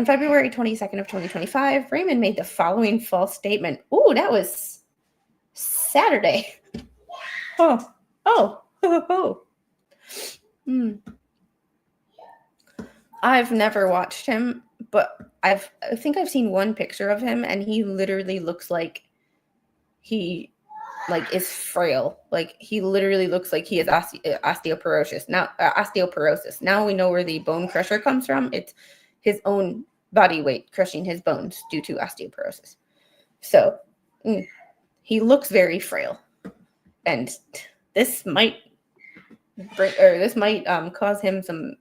February 22nd of 2025, Raymond made the following false statement. Ooh, that was Saturday. I've never watched him, but I think I've seen one picture of him, and he literally looks like he is frail. Like, he literally looks like he has osteoporosis. Now we know where the bone crusher comes from. It's his own body weight crushing his bones due to osteoporosis. So he looks very frail, and this might cause him some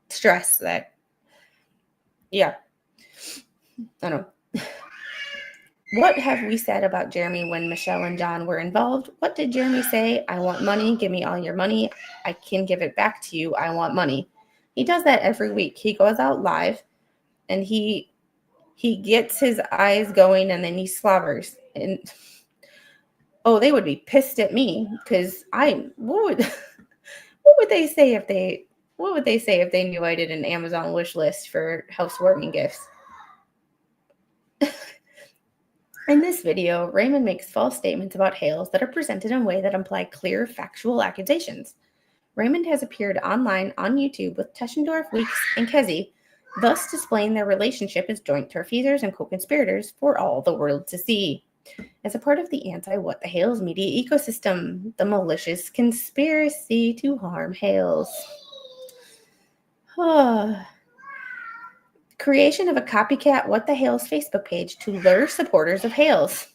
stress. That, yeah, I don't know. What have we said about Jeremy when Michelle and John were involved? What did Jeremy say? I want money. Give me all your money. I can give it back to you. I want money. He does that every week. He goes out live, and he gets his eyes going, and then he slobbers. And they would be pissed at me because what would they say if they knew I did an Amazon wish list for housewarming gifts? In this video, Raymond makes false statements about Hales that are presented in a way that imply clear factual accusations. Raymond has appeared online on YouTube with Teschendorf, Weeks, and Kesey, thus displaying their relationship as joint tortfeasors and co-conspirators for all the world to see. As a part of the anti-What the Hales media ecosystem, the malicious conspiracy to harm Hales. Creation of a copycat What the Hales Facebook page to lure supporters of Hales.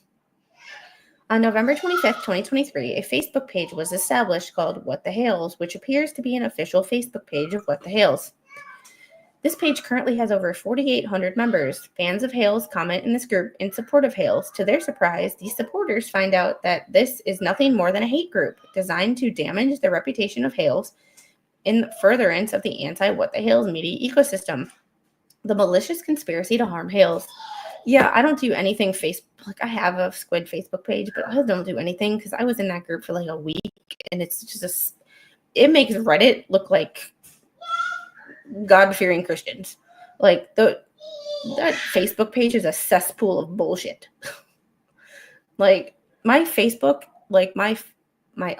On November 25th, 2023, a Facebook page was established called What the Hales, which appears to be an official Facebook page of What the Hales. This page currently has over 4,800 members. Fans of Hales comment in this group in support of Hales. To their surprise, these supporters find out that this is nothing more than a hate group designed to damage the reputation of Hales in furtherance of the anti-What the Hales media ecosystem. The malicious conspiracy to harm Hales. Yeah, I don't do anything Facebook. I have a Squid Facebook page, but I don't do anything because I was in that group for like a week, and it's just it makes Reddit look like God-fearing Christians. Like, that Facebook page is a cesspool of bullshit. Like, my Facebook, like my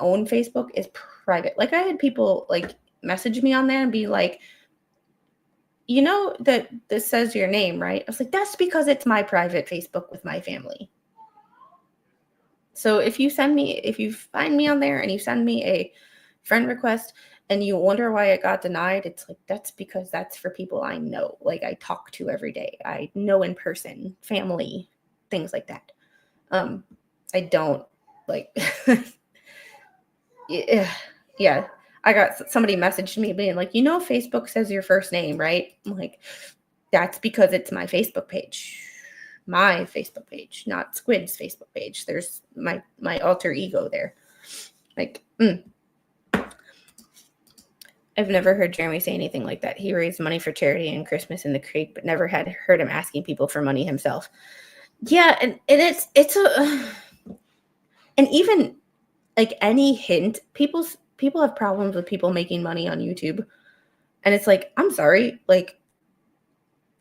own Facebook is private. Like, I had people like message me on there and be like, you know that this says your name, right? I was like, that's because it's my private Facebook with my family. So if you find me on there and you send me a friend request and you wonder why it got denied, it's like, that's because that's for people I know. Like, I talk to every day. I know in person, family, things like that. I don't like, yeah. I got somebody messaged me being like, you know, Facebook says your first name, right? I'm like, that's because it's my Facebook page. My Facebook page, not Squid's Facebook page. There's my alter ego there. Like, I've never heard Jeremy say anything like that. He raised money for charity and Christmas in the Creek, but never had heard him asking people for money himself. Yeah, and it's and even like any hint, people have problems with people making money on YouTube. And it's like, I'm sorry, like,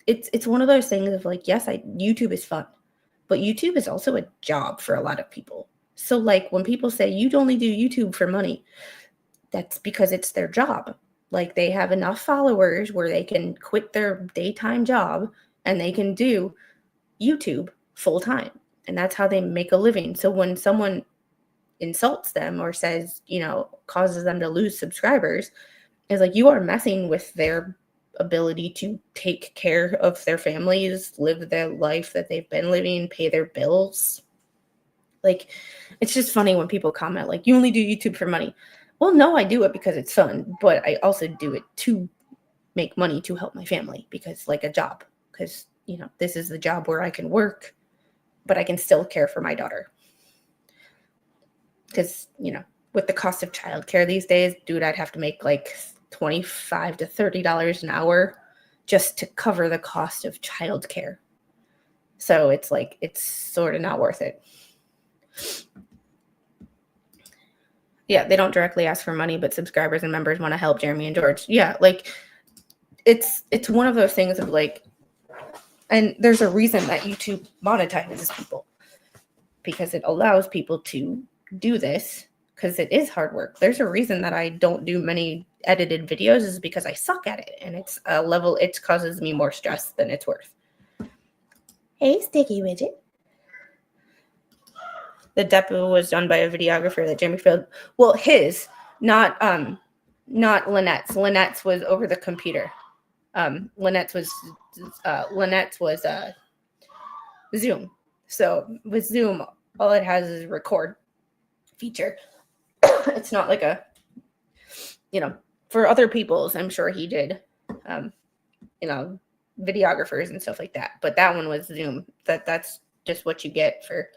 it's one of those things of like, yes, YouTube is fun, but YouTube is also a job for a lot of people. So like when people say you'd only do YouTube for money, that's because it's their job. Like they have enough followers where they can quit their daytime job and they can do YouTube full time. And that's how they make a living. So when someone insults them or says, causes them to lose subscribers, it's like you are messing with their ability to take care of their families, live their life that they've been living, pay their bills. Like, it's just funny when people comment like, you only do YouTube for money. Well, no, I do it because it's fun, but I also do it to make money to help my family because like a job, because, this is the job where I can work, but I can still care for my daughter. Because, with the cost of childcare these days, dude, I'd have to make like $25 to $30 an hour just to cover the cost of childcare. So it's like, it's sort of not worth it. Yeah, they don't directly ask for money, but subscribers and members want to help Jeremy and George. Yeah, like it's one of those things of like, and there's a reason that YouTube monetizes people, because it allows people to do this, because it is hard work. There's a reason that I don't do many edited videos, is because I suck at it, and it's a level, it causes me more stress than it's worth. Hey, Sticky Widget. The depo was done by a videographer that Jeremy filmed. Well, his, not Lynette's. Lynette's was over the computer. Lynette's was Zoom. So with Zoom, all it has is a record feature. It's not like a, for other people's, I'm sure he did, videographers and stuff like that. But that one was Zoom. That's just what you get for,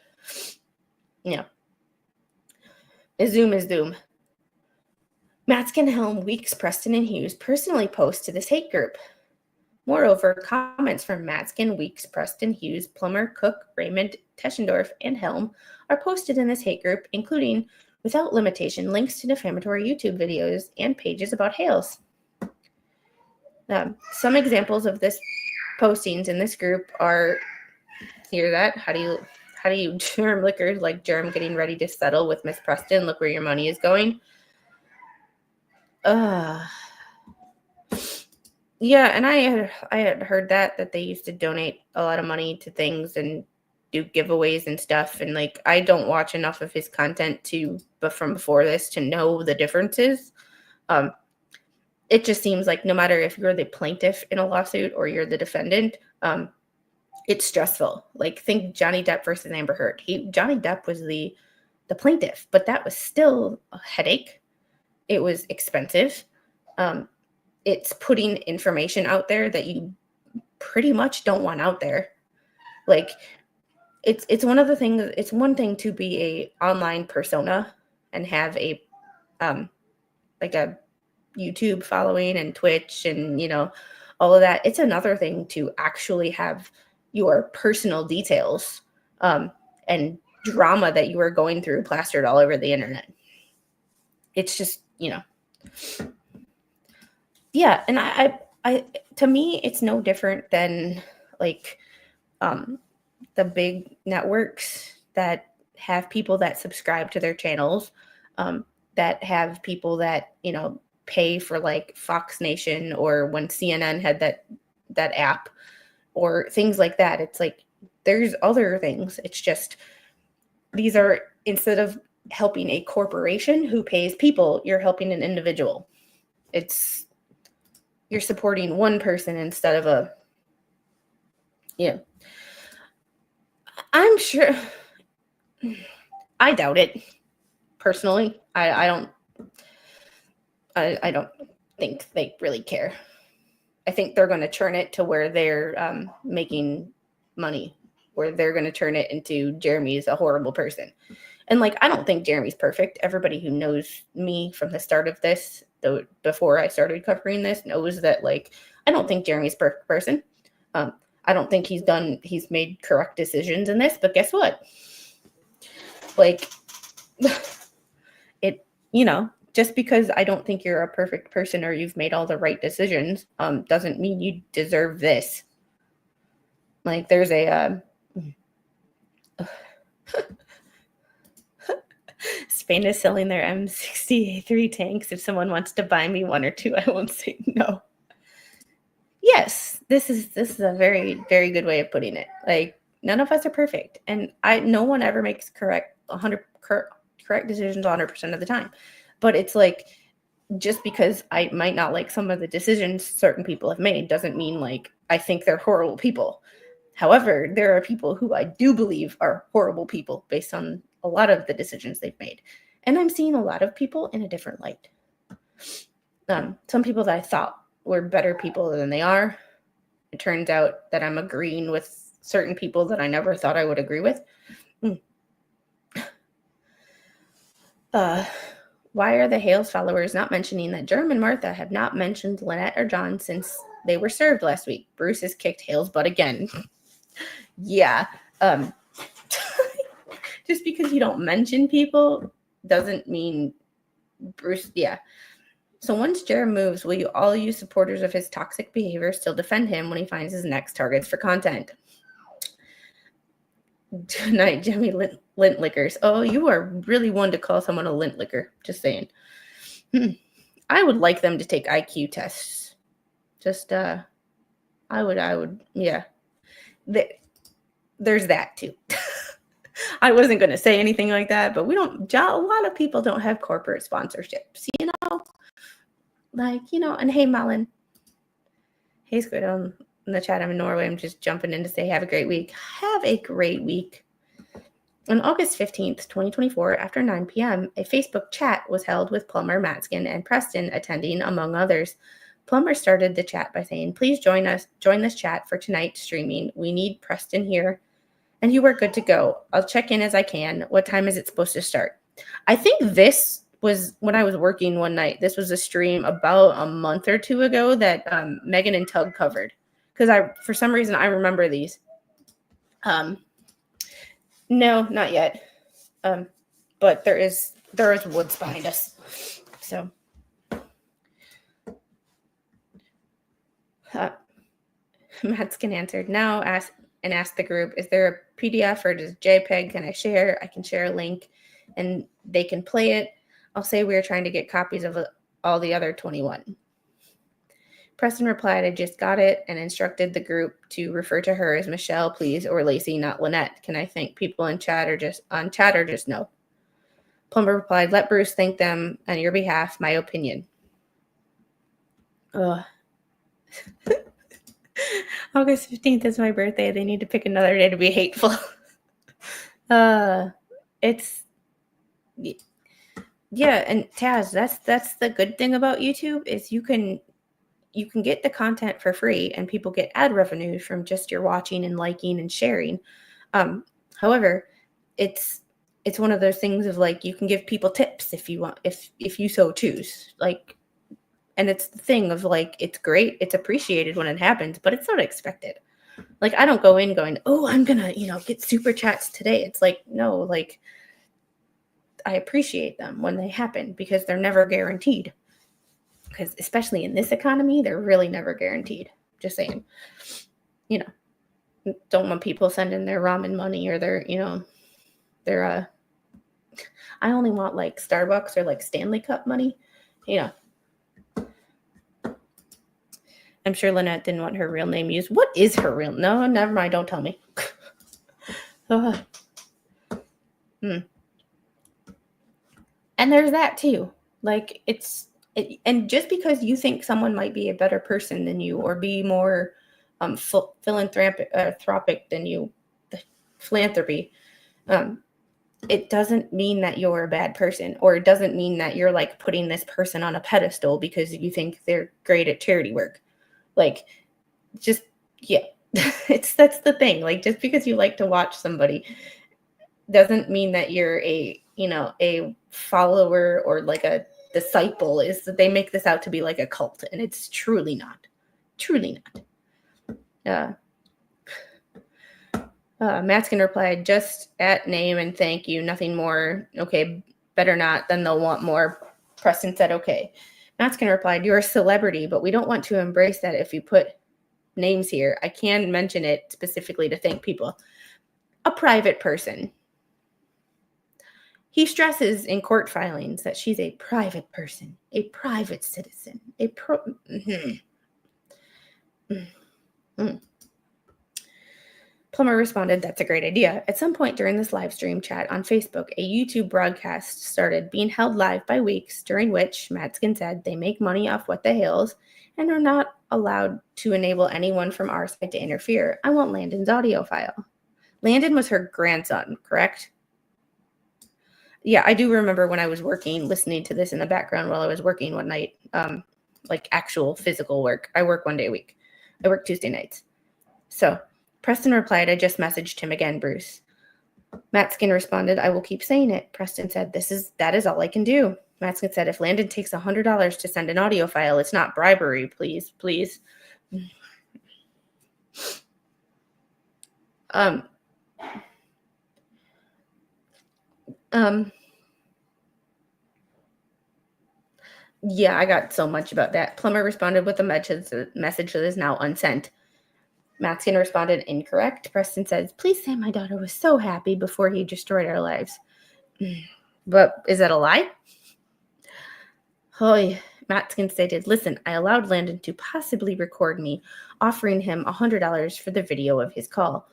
Zoom is Zoom. Matskin, Helm, Weeks, Preston, and Hughes personally post to this hate group. Moreover, comments from Matskin, Weeks, Preston, Hughes, Plummer, Cook, Raymond, Teschendorf, and Helm are posted in this hate group, including, without limitation, links to defamatory YouTube videos and pages about Hales. Some examples of this postings in this group are, hear that? How do you germ liquors like Germ getting ready to settle with Miss Preston? Look where your money is going. Yeah, and I had heard that they used to donate a lot of money to things and do giveaways and stuff. And like, I don't watch enough of his content from before this to know the differences. It just seems like no matter if you're the plaintiff in a lawsuit or you're the defendant, it's stressful. Like, think Johnny Depp versus Amber Heard. Johnny Depp was the plaintiff, but that was still a headache. It was expensive. It's putting information out there that you pretty much don't want out there. Like, it's one of the things. It's one thing to be a online persona and have a like a YouTube following and Twitch and all of that. It's another thing to actually have your personal details and drama that you are going through plastered all over the internet. It's just, yeah. And I to me, it's no different than like the big networks that have people that subscribe to their channels, that have people that, pay for like Fox Nation, or when CNN had that app or things like that. It's like, there's other things. It's just, these are, instead of helping a corporation who pays people, you're helping an individual. You're supporting one person instead of I'm sure, I doubt it personally. I don't think they really care. I think they're going to turn it to where they're making money, where they're going to turn it into Jeremy's a horrible person. And like, I don't think Jeremy's perfect. Everybody who knows me from the start of this, though, before I started covering this, knows that like, I don't think Jeremy's a perfect person. I don't think he's made correct decisions in this, but guess what? Like, just because I don't think you're a perfect person or you've made all the right decisions, doesn't mean you deserve this. Like there's a Spain is selling their M60A3 tanks. If someone wants to buy me one or two, I won't say no. Yes, this is a very, very good way of putting it. Like none of us are perfect, and no one ever makes correct decisions 100% of the time. But it's like just because I might not like some of the decisions certain people have made doesn't mean like I think they're horrible people. However, there are people who I do believe are horrible people based on a lot of the decisions they've made. And I'm seeing a lot of people in a different light. Some people that I thought were better people than they are. It turns out that I'm agreeing with certain people that I never thought I would agree with. Why are the Hales followers not mentioning that Jerem and Martha have not mentioned Lynette or John since they were served last week? Bruce has kicked Hales' butt again. Yeah. Just because you don't mention people doesn't mean Bruce. Yeah. So once Jerem moves, will you all use supporters of his toxic behavior still defend him when he finds his next targets for content? Tonight, Jimmy lint lickers. Oh, you are really one to call someone a lint licker. Just saying. I would like them to take IQ tests. Just, I would, yeah. There's that too. I wasn't going to say anything like that, but a lot of people don't have corporate sponsorships, you know? Like, you know, and hey, Malin. Hey, Squid, in the chat, I'm in Norway. I'm just jumping in to say have a great week. Have a great week. On August 15th, 2024, after 9 p.m., a Facebook chat was held with Plumber, Matskin, and Preston attending, among others. Plumber started the chat by saying, please join this chat for tonight's streaming. We need Preston here. And you are good to go. I'll check in as I can. What time is it supposed to start? I think this was when I was working one night. This was a stream about a month or two ago that Megan and Tug covered. Because for some reason, I remember these. No, not yet. But there is woods behind us. So. Matskin answered, now ask the group, is there a PDF or just JPEG? Can I share? I can share a link and they can play it. I'll say we're trying to get copies of all the other 21. Preston replied, I just got it and instructed the group to refer to her as Michelle, please, or Lacey, not Lynette. Can I thank people in chat or just no? Plumber replied, let Bruce thank them on your behalf, my opinion. Ugh. August 15th is my birthday. They need to pick another day to be hateful. Yeah, and Taz, that's the good thing about YouTube is you can get the content for free and people get ad revenue from just your watching and liking and sharing. However, it's one of those things of like you can give people tips if you want, if you so choose. Like, and it's the thing of like, it's great, it's appreciated when it happens, but it's not expected. Like, I don't go in going, oh, I'm gonna, get super chats today. It's like, no, like, I appreciate them when they happen because they're never guaranteed. Because especially in this economy, they're really never guaranteed. Just saying, don't want people sending their ramen money or their I only want like Starbucks or like Stanley Cup money, I'm sure Lynette didn't want her real name used. What is her real? No, never mind. Don't tell me. And there's that too. Like and just because you think someone might be a better person than you or be more philanthropic than you, philanthropy, it doesn't mean that you're a bad person, or it doesn't mean that you're like putting this person on a pedestal because you think they're great at charity work. Like, just, yeah, that's the thing. Like, just because you like to watch somebody doesn't mean that you're a follower or like a disciple. Is that they make this out to be like a cult, and it's truly not. Matskin replied, just at name and thank you, nothing more. Okay, better not, then they'll want more. Preston said, okay. Matskin replied, you're a celebrity, but we don't want to embrace that if you put names here. I can mention it specifically to thank people. A private person. He stresses in court filings that she's a private person, a private citizen, Plummer responded, "That's a great idea." At some point during this live stream chat on Facebook, a YouTube broadcast started being held live by weeks, during which Matskin said they make money off what the Hales and are not allowed to enable anyone from our side to interfere. I want Landon's audio file. Landon was her grandson, correct? Yeah, I do remember when I was working, listening to this in the background while I was working one night, like actual physical work. I work 1 day a week. I work Tuesday nights. So Preston replied, "I just messaged him again, Bruce." Matskin responded, "I will keep saying it." Preston said, that is all I can do." Matskin said, "If Landon takes $100 to send an audio file, it's not bribery, please. Yeah, I got so much about that. Plummer responded with a message that is now unsent. Matskin responded, "Incorrect." Preston says, "Please say my daughter was so happy before he destroyed our lives." But is that a lie? Hoy. Matskin stated, "Listen, I allowed Landon to possibly record me, offering him $100 for the video of his call.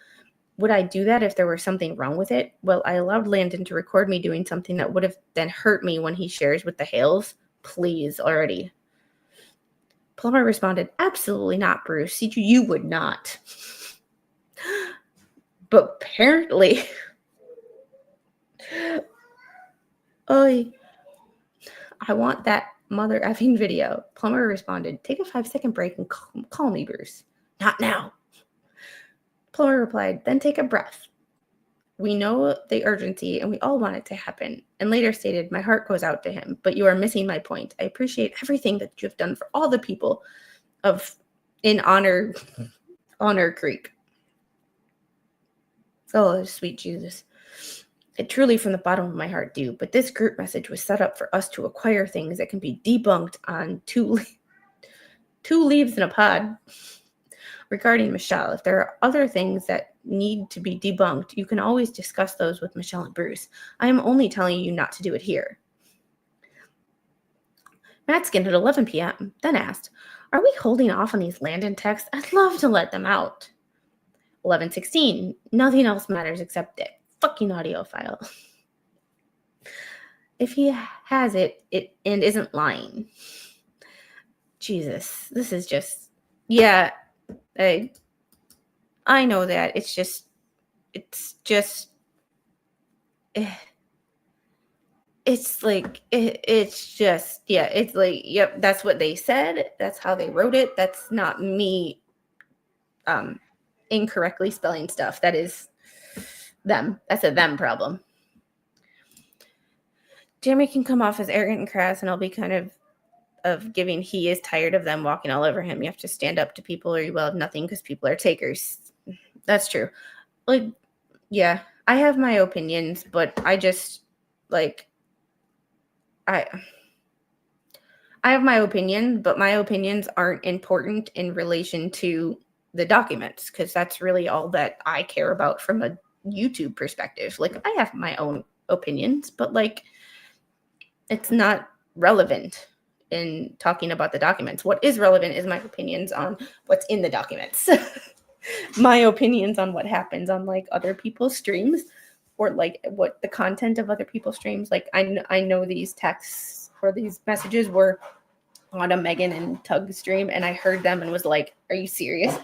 Would I do that if there were something wrong with it? Well, I allowed Landon to record me doing something that would have then hurt me when he shares with the Hales. Please, already." Plummer responded, "Absolutely not, Bruce. You would not." But apparently, I want that mother effing video. Plummer responded, "Take a 5-second break and call me, Bruce." "Not now." Plummer replied, "Then take a breath. We know the urgency and we all want it to happen." And later stated, "My heart goes out to him, but you are missing my point. I appreciate everything that you have done for all the people in Honor Creek." Oh, sweet Jesus. "I truly from the bottom of my heart do, but this group message was set up for us to acquire things that can be debunked on two leaves in a pod. Regarding Michelle, if there are other things that need to be debunked, you can always discuss those with Michelle and Bruce. I am only telling you not to do it here." Matskin at 11 p.m. then asked, "Are we holding off on these Landon texts? I'd love to let them out." 11:16. "Nothing else matters except that fucking audio file. If he has it and isn't lying." Jesus, this is just, yeah, I know that. It's just, it's like, it's like, yep, that's what they said. That's how they wrote it. That's not me incorrectly spelling stuff. That is them. That's a them problem. Jeremy can come off as arrogant and crass, and I'll be kind of giving he is tired of them walking all over him. You have to stand up to people or you will have nothing because people are takers. That's true. Like, yeah, I have my opinions, but I just, like, I have my opinion, but my opinions aren't important in relation to the documents because that's really all that I care about from a YouTube perspective. Like, I have my own opinions, but, like, it's not relevant in talking about the documents. What is relevant is my opinions on what's in the documents. My opinions on what happens on, like, other people's streams or, like, what the content of other people's streams. Like, I know these texts or these messages were on a Megan and Tug stream, and I heard them and was like, "Are you serious?"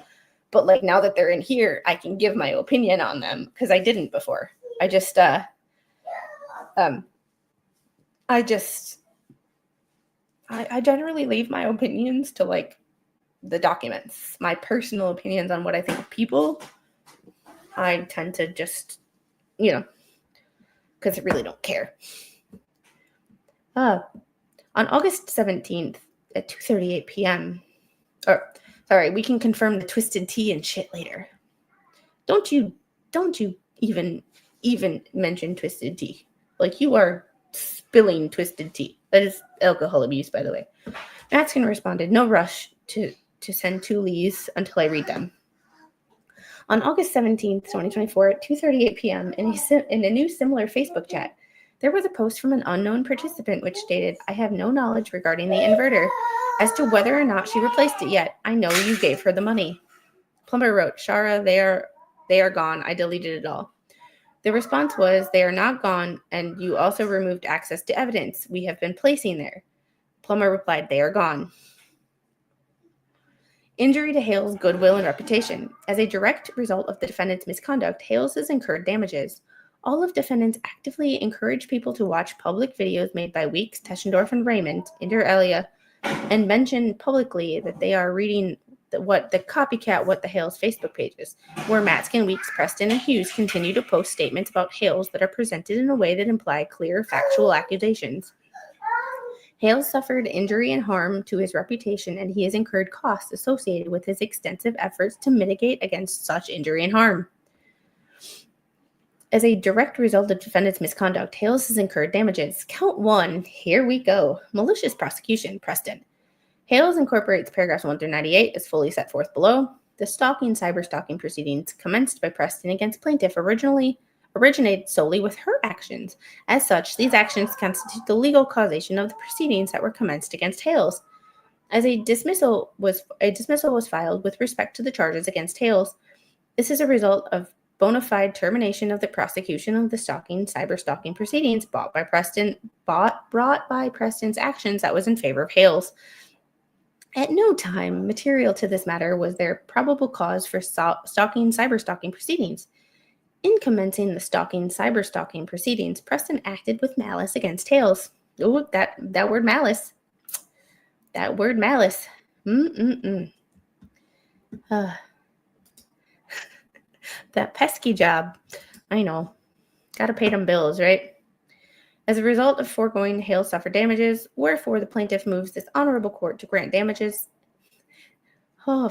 But, like, now that they're in here, I can give my opinion on them because I didn't before. I generally leave my opinions to, like, the documents. My personal opinions on what I think of people, I tend to just, because I really don't care. On August 17th at 2:38 p.m. Sorry, we can confirm the twisted tea and shit later. Don't you even mention twisted tea. Like, you are spilling twisted tea. That is alcohol abuse, by the way. Matskin responded, "No rush to to send to Lee's until I read them. On August 17th, 2024, at 2:38 p.m., in a new similar Facebook chat, there was a post from an unknown participant which stated, "I have no knowledge regarding the inverter as to whether or not she replaced it yet. I know you gave her the money." Plumber wrote, "Shara, they are gone. I deleted it all." The response was, "They are not gone, and you also removed access to evidence we have been placing there." Plumber replied, "They are gone." Injury to Hales' goodwill and reputation. As a direct result of the defendant's misconduct, Hales has incurred damages. All of defendants actively encourage people to watch public videos made by Weeks, Teschendorf, and Raymond, inter alia, and mention publicly that they are reading the What the Hales Facebook pages, where Matzkin, Weeks, Preston, and Hughes continue to post statements about Hales that are presented in a way that imply clear factual accusations. Hales suffered injury and harm to his reputation, and he has incurred costs associated with his extensive efforts to mitigate against such injury and harm. As a direct result of defendant's misconduct, Hales has incurred damages. Count 1, here we go. Malicious prosecution, Preston. Hales incorporates paragraphs 1 through 98 as fully set forth below. The cyber-stalking proceedings commenced by Preston against plaintiff originated solely with her actions. As such, these actions constitute the legal causation of the proceedings that were commenced against Hales. As a dismissal was filed with respect to the charges against Hales, this is a result of bona fide termination of the prosecution of the cyber-stalking proceedings brought by Preston's actions that was in favor of Hales. At no time material to this matter was there probable cause for cyber-stalking proceedings. In commencing the cyber-stalking proceedings, Preston acted with malice against Hales. Oh, that word malice. That word malice. That pesky job. I know. Gotta pay them bills, right? As a result of foregoing, Hales suffered damages, wherefore the plaintiff moves this honorable court to grant damages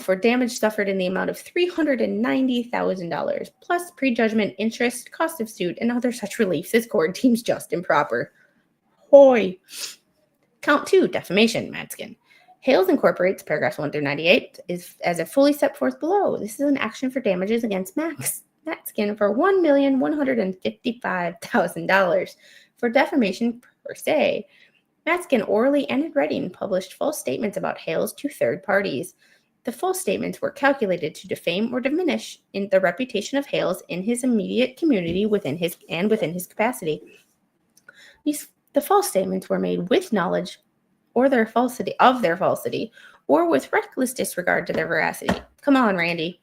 for damage suffered in the amount of $390,000, plus prejudgment interest, cost of suit, and other such reliefs as court deems just and proper. Hoy! Count 2, defamation, Matzkin. Hales incorporates paragraphs 1 through 98 as a fully set forth below. This is an action for damages against Matzkin for $1,155,000 for defamation per se. Matzkin orally and in writing published false statements about Hales to third parties. The false statements were calculated to defame or diminish in the reputation of Hales in his immediate community within his capacity. The false statements were made with knowledge or their falsity, or with reckless disregard to their veracity. Come on, Randy,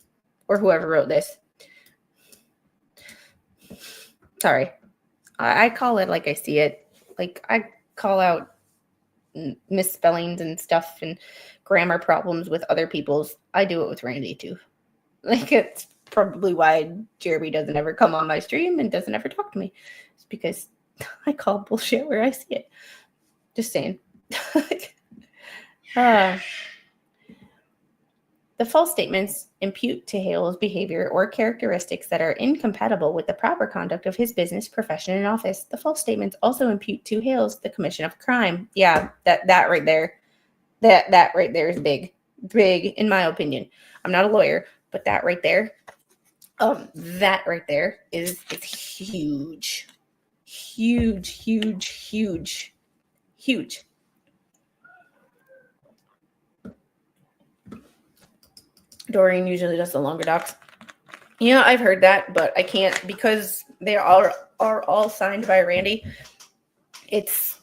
or whoever wrote this. Sorry. I call it like I see it. Like, I call out misspellings and stuff and grammar problems with other people's. I do it with Randy too. Like, it's probably why Jeremy doesn't ever come on my stream and doesn't ever talk to me. It's because I call bullshit where I see it. Just saying. The false statements impute to Hales behavior or characteristics that are incompatible with the proper conduct of his business, profession, and office. The false statements also impute to Hales the commission of crime. Yeah, that right there. That right there is big in my opinion. I'm not a lawyer, but that right there is huge. Doreen usually does the longer docs. Yeah, I've heard that, but I can't because they are all signed by Randy. It's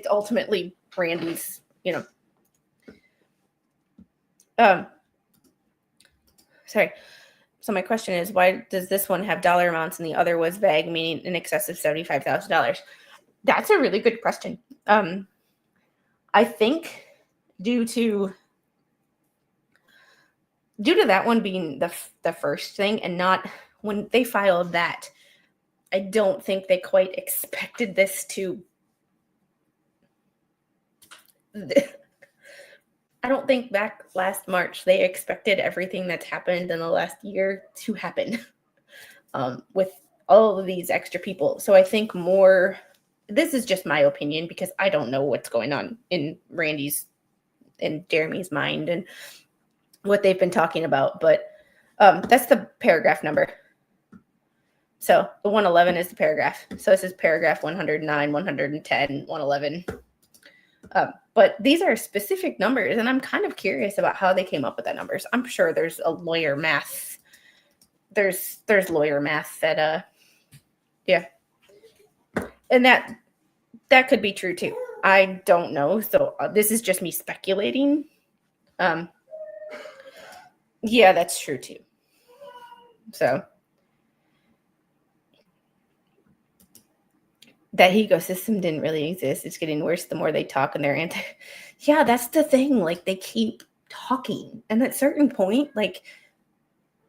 ultimately Randy's, Sorry. So my question is, why does this one have dollar amounts and the other was vague, meaning in excess of $75,000? That's a really good question. I think due to that one being the first thing and not when they filed that, I don't think they quite expected this to. I don't think back last March they expected everything that's happened in the last year to happen with all of these extra people. So I think more, this is just my opinion because I don't know what's going on in Randy's in Jeremy's mind and what they've been talking about. But that's the paragraph number. So the 111 is the paragraph. So this is paragraph 109, 110, 111. But these are specific numbers, and I'm kind of curious about how they came up with that numbers. I'm sure there's a lawyer math. There's lawyer math that yeah. And that could be true too. I don't know. So this is just me speculating. Yeah, that's true too. So that ecosystem didn't really exist. It's getting worse the more they talk, and they're anti. Yeah, that's the thing. Like, they keep talking, and at a certain point, like,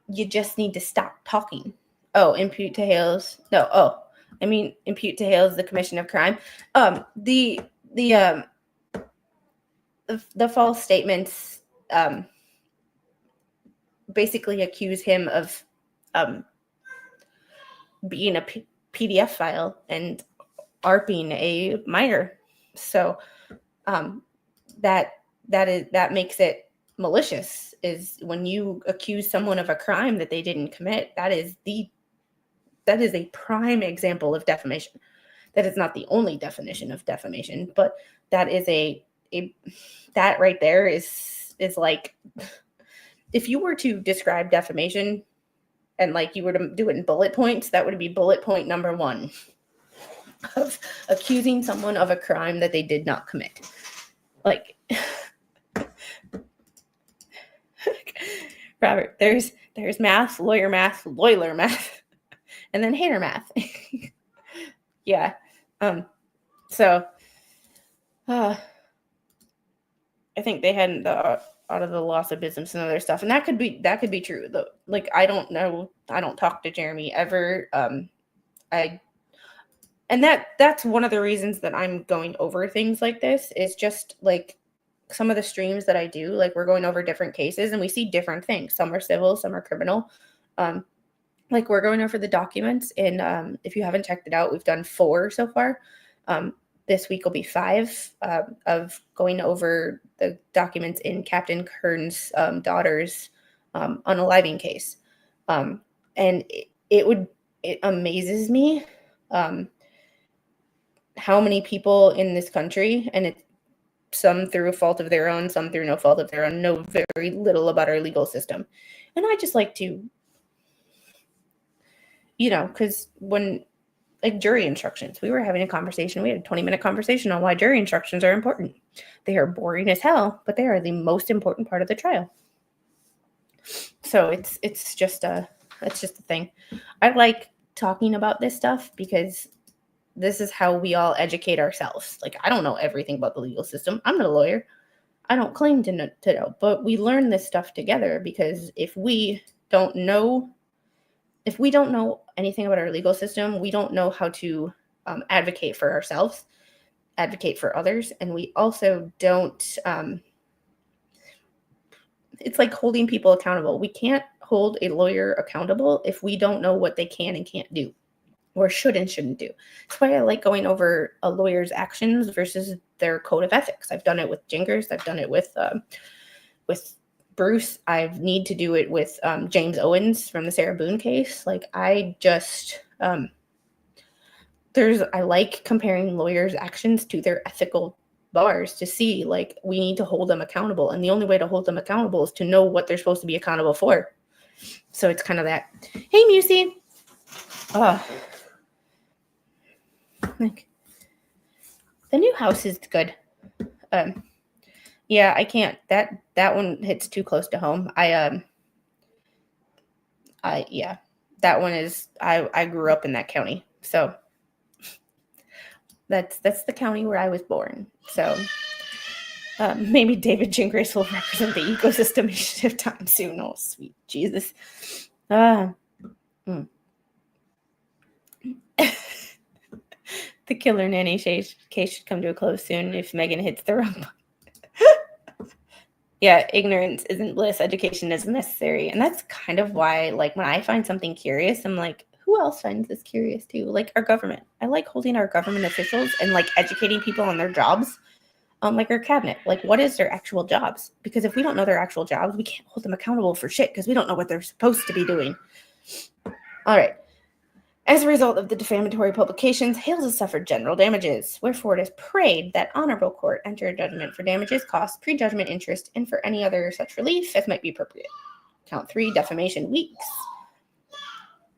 you just need to stop talking. Oh, impute to Hales. No. Oh, I mean, impute to Hales the commission of crime. The false statements basically accuse him of being a PDF file and ARPing a minor. So that makes it malicious, is when you accuse someone of a crime that they didn't commit. That is a prime example of defamation. That is not the only definition of defamation, but that is that right there is like, if you were to describe defamation and like you were to do it in bullet points, that would be bullet point number 1 of accusing someone of a crime that they did not commit. Like, Robert, there's math, lawyer math, and then hater math. Yeah. So I think they hadn't out of the loss of business and other stuff, and that could be true though. Like, I don't know. I don't talk to Jeremy ever. And that's one of the reasons that I'm going over things like this, is just like some of the streams that I do, like, we're going over different cases and we see different things. Some are civil, some are criminal. Like, we're going over the documents, and if you haven't checked it out, we've done 4 so far. This week will be 5 of going over the documents in Captain Kern's daughter's unaliving case. And it amazes me how many people in this country, and some through a fault of their own, some through no fault of their own, know very little about our legal system. And I just like to, because when, like, jury instructions, we were having a conversation, we had a 20-minute conversation on why jury instructions are important. They are boring as hell, but they are the most important part of the trial. So it's just a thing. I like talking about this stuff because this is how we all educate ourselves. Like, I don't know everything about the legal system. I'm not a lawyer. I don't claim to know, but we learn this stuff together, because if we don't know anything about our legal system, we don't know how to advocate for ourselves, advocate for others, and we also don't. It's like holding people accountable. We can't hold a lawyer accountable if we don't know what they can and can't do, or should and shouldn't do. That's why I like going over a lawyer's actions versus their code of ethics. I've done it with Jingers. I've done it with Bruce. I need to do it with James Owens from the Sarah Boone case. Like, I just I like comparing lawyers' actions to their ethical bars to see, like, we need to hold them accountable, and the only way to hold them accountable is to know what they're supposed to be accountable for. So it's kind of that. Hey, Musey. Like, the new house is good. Yeah, I can't. That one hits too close to home. That one is. I grew up in that county, so that's the county where I was born. So maybe David Gingras will represent the ecosystem initiative time soon. Oh, sweet Jesus. The killer nanny case should come to a close soon if Megan hits the wrong button. Yeah, ignorance isn't bliss. Education is necessary. And that's kind of why, like, when I find something curious, I'm like, who else finds this curious too? Like, our government. I like holding our government officials and, like, educating people on their jobs. like our cabinet. Like, what is their actual jobs? Because if we don't know their actual jobs, we can't hold them accountable for shit because we don't know what they're supposed to be doing. All right. As a result of the defamatory publications, Hales has suffered general damages, wherefore it is prayed that honorable court enter a judgment for damages, costs, prejudgment interest, and for any other such relief as might be appropriate. Count 3, defamation weeks.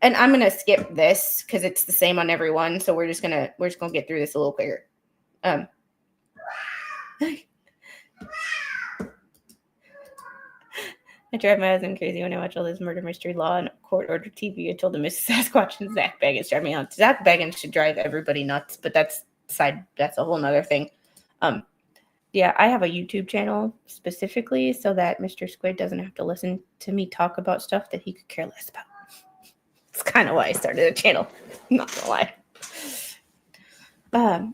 And I'm gonna skip this because it's the same on everyone, so we're just gonna get through this a little quicker. I drive my husband crazy when I watch all this murder mystery law and court-ordered TV. I told him Mrs. Sasquatch and Zach Baggins drive me nuts. Zach Baggins should drive everybody nuts, but that's a whole nother thing. Yeah, I have a YouTube channel specifically so that Mr. Squid doesn't have to listen to me talk about stuff that he could care less about. It's kind of why I started a channel. I'm not gonna lie.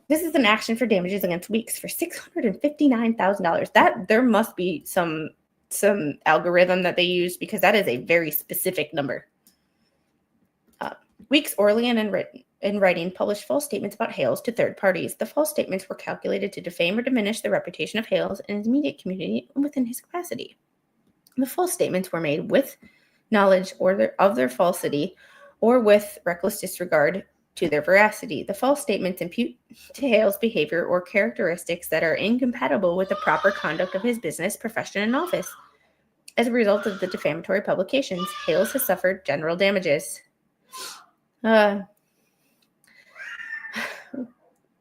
This is an action for damages against Weeks for $659,000. That there must be some algorithm that they use because that is a very specific number. Weeks orally and in writing published false statements about Hales to third parties. The false statements were calculated to defame or diminish the reputation of Hales and his immediate community within his capacity. The false statements were made with knowledge of their falsity or with reckless disregard to their veracity. The false statements impute to Hales behavior or characteristics that are incompatible with the proper conduct of his business, profession, and office. As a result of the defamatory publications, Hales has suffered general damages. And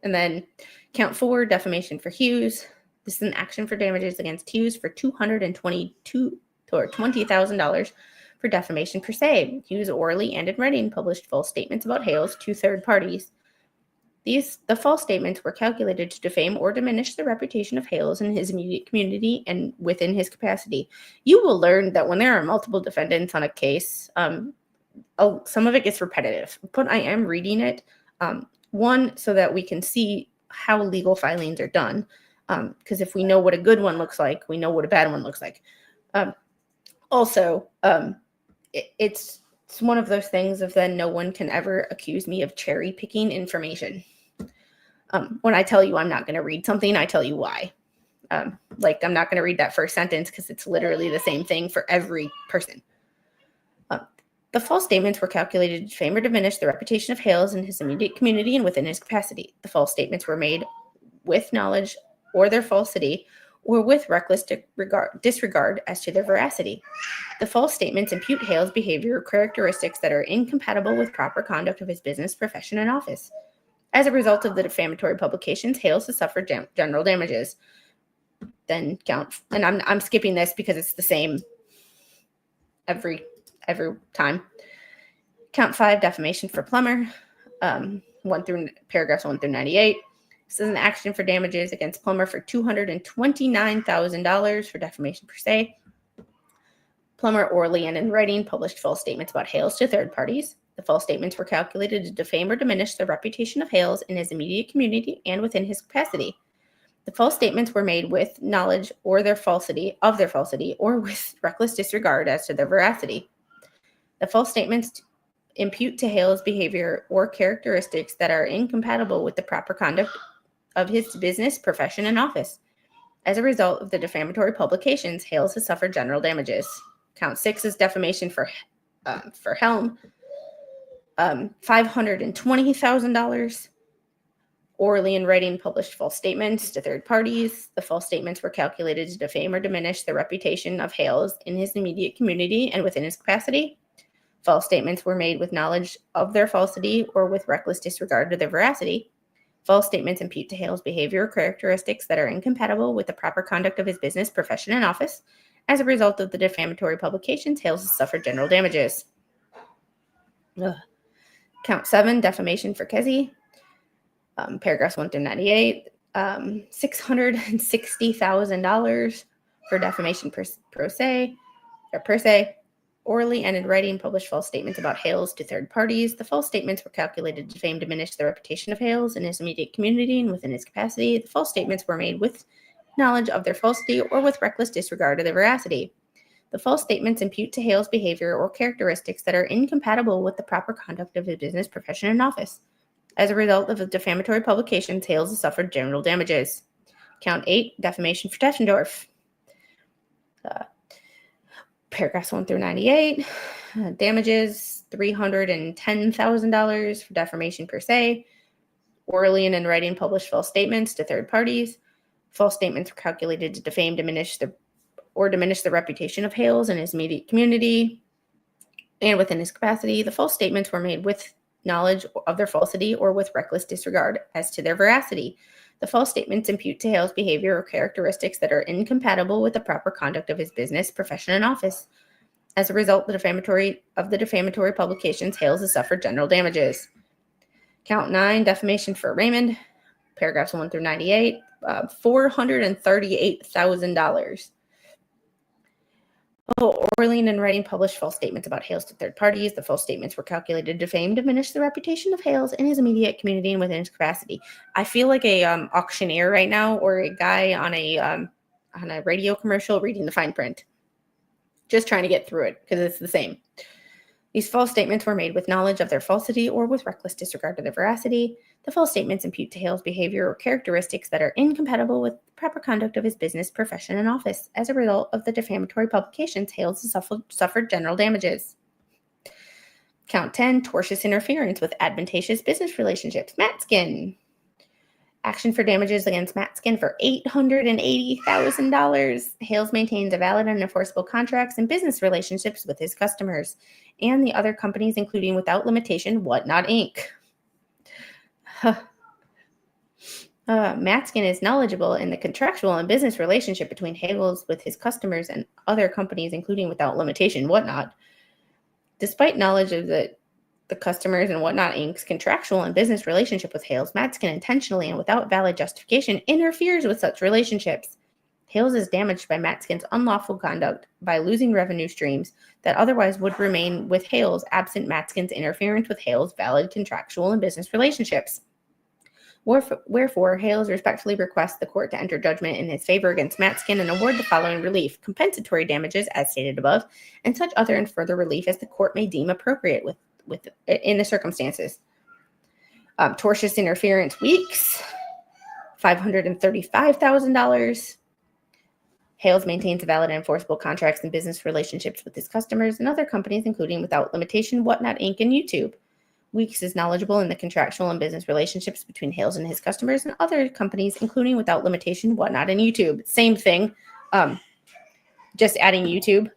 then count 4, defamation for Hughes. This is an action for damages against Hughes for $20,000 for defamation per se. Hughes orally and in writing published false statements about Hales to third parties. The false statements were calculated to defame or diminish the reputation of Hales in his immediate community and within his capacity. You will learn that when there are multiple defendants on a case, some of it gets repetitive, but I am reading it, one, so that we can see how legal filings are done, because if we know what a good one looks like, we know what a bad one looks like. It's one of those things of then no one can ever accuse me of cherry picking information. When I tell you I'm not going to read something, I tell you why. Like I'm not going to read that first sentence because it's literally the same thing for every person. The false statements were calculated to defame or diminish the reputation of Hales in his immediate community and within his capacity. The false statements were made with knowledge or their falsity or with reckless disregard as to their veracity. The false statements impute Hales' behavior or characteristics that are incompatible with proper conduct of his business, profession, and office. As a result of the defamatory publications, Hales has suffered general damages. Then count, and I'm skipping this because it's the same every time. Count 5, defamation for Plummer, paragraphs 1 through 98. This is an action for damages against Plummer for $229,000 for defamation per se. Plummer orally and in writing published false statements about Hales to third parties. The false statements were calculated to defame or diminish the reputation of Hales in his immediate community and within his capacity. The false statements were made with knowledge or their falsity or with reckless disregard as to their veracity. The false statements impute to Hales behavior or characteristics that are incompatible with the proper conduct of his business, profession, and office. As a result of the defamatory publications, Hales has suffered general damages. Count 6 is defamation for Helm, $520,000. Orally in writing published false statements to third parties. The false statements were calculated to defame or diminish the reputation of Hales in his immediate community and within his capacity. False statements were made with knowledge of their falsity or with reckless disregard to their veracity. False statements impute to Hales behavior or characteristics that are incompatible with the proper conduct of his business, profession, and office. As a result of the defamatory publications, Hales has suffered general damages. Count 7, defamation for Kesey. Paragraphs 1 through 98. $660,000 for defamation per se. Orally and in writing published false statements about Hales to third parties. The false statements were calculated to defame, diminish the reputation of Hales in his immediate community and within his capacity. The false statements were made with knowledge of their falsity or with reckless disregard of their veracity. The false statements impute to Hales behavior or characteristics that are incompatible with the proper conduct of his business, profession, and office. As a result of the defamatory publications, Hales has suffered general damages. Count 8, defamation for Tischendorf. Paragraphs 1 through 98. Damages, $310,000 for defamation per se. Orally and in writing published false statements to third parties. False statements were calculated to defame, diminish the reputation of Hales and his immediate community and within his capacity. The false statements were made with knowledge of their falsity or with reckless disregard as to their veracity. The false statements impute to Hales behavior or characteristics that are incompatible with the proper conduct of his business, profession, and office. As a result of the defamatory publications, Hales has suffered general damages. Count 9, defamation for Raymond, paragraphs 1 through 98, $438,000. Orally and in writing published false statements about Hales to third parties. The false statements were calculated to defame, diminish the reputation of Hales in his immediate community and within his capacity. I feel like a auctioneer right now, or a guy on a radio commercial reading the fine print, just trying to get through it because it's the same. These false statements were made with knowledge of their falsity or with reckless disregard of their veracity. The false statements impute to Hales behavior or characteristics that are incompatible with the proper conduct of his business, profession, and office. As a result of the defamatory publications, Hales has suffered general damages. Count 10, tortious interference with advantageous business relationships. Matskin. Action for damages against Matskin for $880,000. Hales maintains a valid and enforceable contracts and business relationships with his customers and the other companies, including without limitation, Whatnot Inc. Matskin is knowledgeable in the contractual and business relationship between Hales with his customers and other companies, including without limitation, Whatnot. Despite knowledge of the customers and Whatnot Inc.'s contractual and business relationship with Hales, Matskin intentionally and without valid justification interferes with such relationships. Hales is damaged by Matskin's unlawful conduct by losing revenue streams that otherwise would remain with Hales absent Matskin's interference with Hales' valid contractual and business relationships. Wherefore, Hales respectfully requests the court to enter judgment in his favor against Matskin and award the following relief: compensatory damages, as stated above, and such other and further relief as the court may deem appropriate in the circumstances. Tortious interference weeks, $535,000. Hales maintains valid and enforceable contracts and business relationships with his customers and other companies, including without limitation, Whatnot Inc. and YouTube. Weeks is knowledgeable in the contractual and business relationships between Hales and his customers and other companies, including without limitation, Whatnot and YouTube. Same thing, just adding YouTube.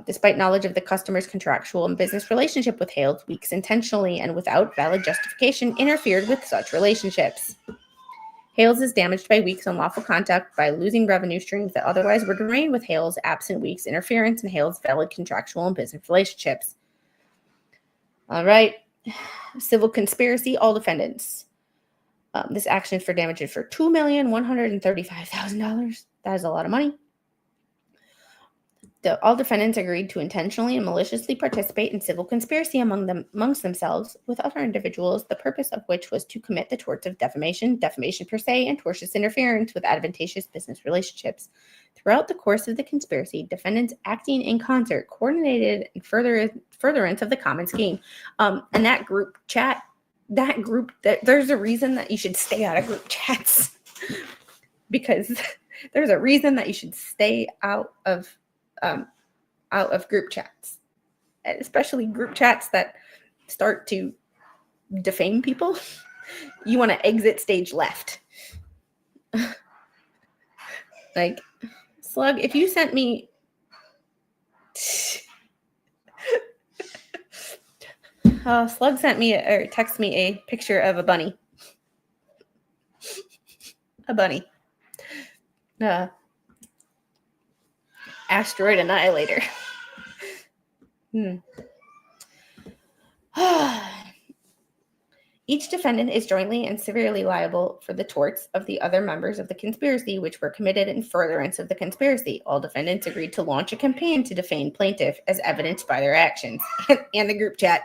Despite knowledge of the customer's contractual and business relationship with Hales, Weeks intentionally and without valid justification interfered with such relationships. Hales is damaged by Weeks' unlawful conduct by losing revenue streams that otherwise would remain with Hales absent Weeks' interference in Hales' valid contractual and business relationships. All right. Civil conspiracy, all defendants. This action is for damages for $2,135,000. That is a lot of money. All defendants agreed to intentionally and maliciously participate in civil conspiracy amongst themselves with other individuals, the purpose of which was to commit the torts of defamation, defamation per se, and tortious interference with advantageous business relationships. Throughout the course of the conspiracy, defendants acting in concert coordinated in furtherance of the common scheme. And that group chat, there's a reason that you should stay out of group chats because there's a reason that you should stay out of group chats, especially group chats that start to defame people. You want to exit stage left. Like, Slug, if you sent me Slug sent me or texted me a picture of a bunny. Asteroid Annihilator. Each defendant is jointly and severally liable for the torts of the other members of the conspiracy, which were committed in furtherance of the conspiracy. All defendants agreed to launch a campaign to defame plaintiff as evidenced by their actions and the group chat.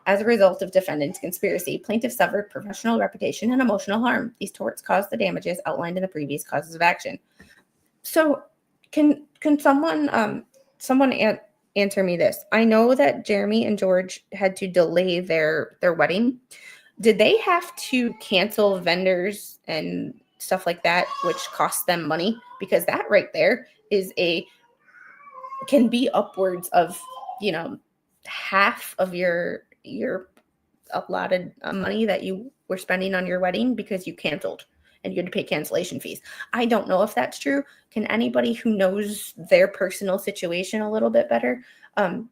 As a result of defendant's conspiracy, plaintiff suffered professional, reputation, and emotional harm. These torts caused the damages outlined in the previous causes of action. So, can someone answer me this? I know that Jeremy and George had to delay their wedding. Did they have to cancel vendors and stuff like that, which costs them money, because that right there can be upwards of, half of your allotted money that you were spending on your wedding because you canceled and you had to pay cancellation fees. I don't know if that's true. Can anybody who knows their personal situation a little bit better,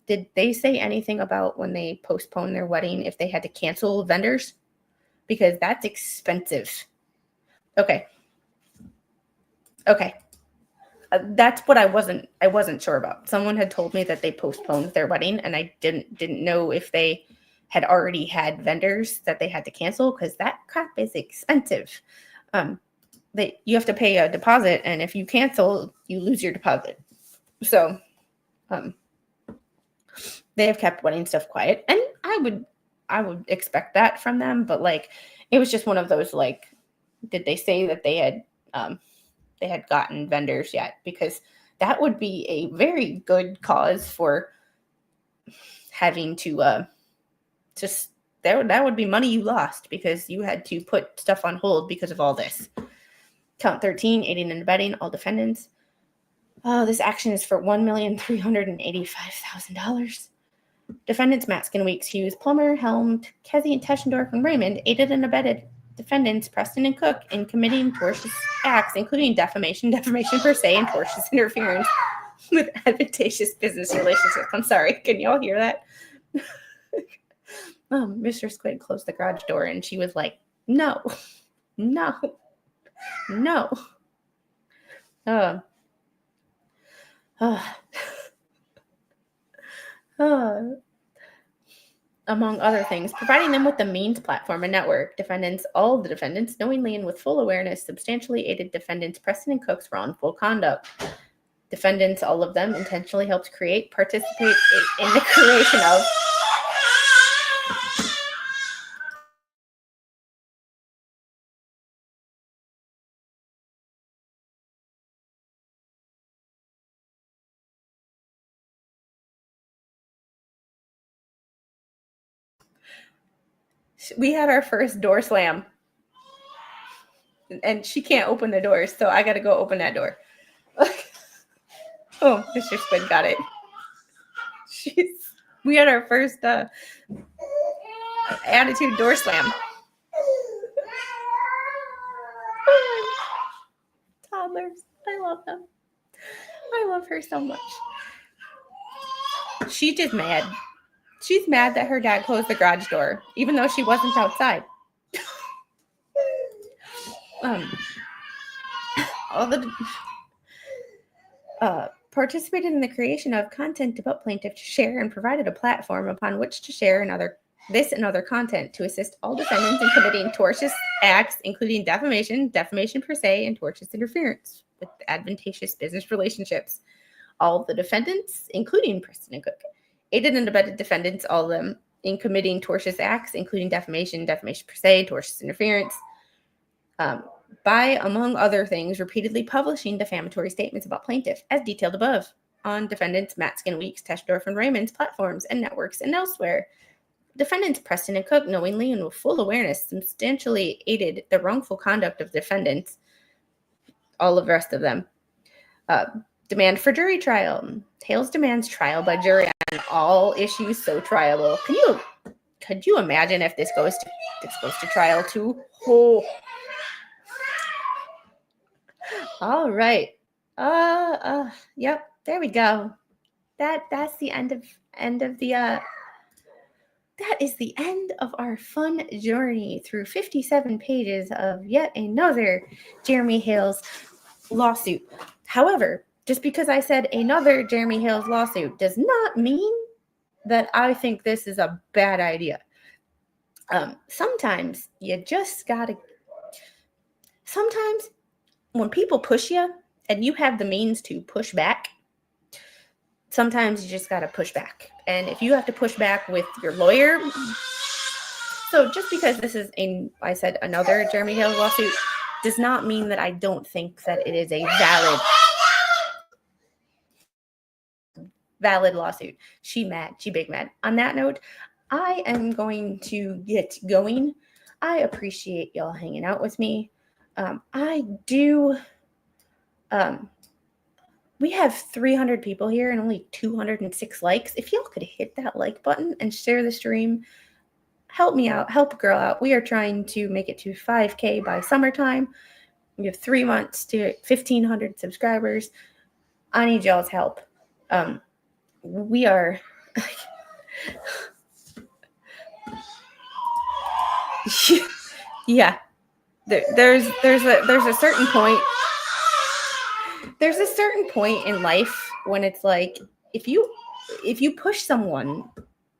did they say anything about when they postponed their wedding, if they had to cancel vendors? Because that's expensive. Okay. That's what I wasn't sure about. Someone had told me that they postponed their wedding, and I didn't know if they had already had vendors that they had to cancel, because that crap is expensive. You have to pay a deposit, and if you cancel, you lose your deposit. So they have kept wedding stuff quiet, and I would expect that from them, but like, it was just one of those, like, did they say that they had gotten vendors yet? Because that would be a very good cause for having to that would be money you lost because you had to put stuff on hold because of all this. Count 13, aiding and abetting all defendants. This action is for $1,385,000. Defendants Matskin, Weeks, Hughes, Plummer, Helm, Kesey, Teschendorf, and Raymond aided and abetted defendants Preston and Cook in committing tortious acts, including defamation per se, and tortious interference with advantageous business relationships. I'm sorry, can y'all hear that? Mr. Squid closed the garage door, and she was like, no. Among other things, providing them with the means, platform, and network. All the defendants, knowingly and with full awareness, substantially aided defendants Preston and Cook's wrongful conduct. Defendants, all of them, intentionally helped participate in the creation of. We had our first door slam, and she can't open the door, so I got to go open that door. Oh, Mr. Squid got it. We had our first attitude door slam. Toddlers, I love them. I love her so much. She's just mad. She's mad that her dad closed the garage door, even though she wasn't outside. Participated in the creation of content about plaintiff to share and provided a platform upon which to share this and other content to assist all defendants in committing tortious acts, including defamation per se, and tortious interference with advantageous business relationships. All the defendants, including Preston and Cook, aided and abetted defendants, all of them, in committing tortious acts, including defamation per se, tortious interference, by, among other things, repeatedly publishing defamatory statements about plaintiff, as detailed above, on defendants Matskin, Weeks, Teschendorf, and Raymond's platforms and networks and elsewhere. Defendants Preston and Cook, knowingly and with full awareness, substantially aided the wrongful conduct of defendants, all of the rest of them. Demand for jury trial. Hales demands trial by jury on all issues so triable. Could you imagine if this goes to trial too? Oh. All right. Yep. There we go. That's the end of the. That is the end of our fun journey through 57 pages of yet another Jeremy Hales lawsuit. However, just because I said another Jeremy Hales lawsuit does not mean that I think this is a bad idea. Sometimes you just gotta. Sometimes when people push you and you have the means to push back, sometimes you just gotta push back. And if you have to push back with your lawyer, so just because this is another Jeremy Hales lawsuit does not mean that I don't think that it is a valid lawsuit. She big mad. On that note, I am going to get going. I appreciate y'all hanging out with me. We have 300 people here and only 206 likes. If y'all could hit that like button and share the stream, help me out, help a girl out. We are trying to make it to 5K by summertime. We have 3 months to 1,500 subscribers. I need y'all's help. We are... yeah. There's a certain point. There's a certain point in life when it's like, if you push someone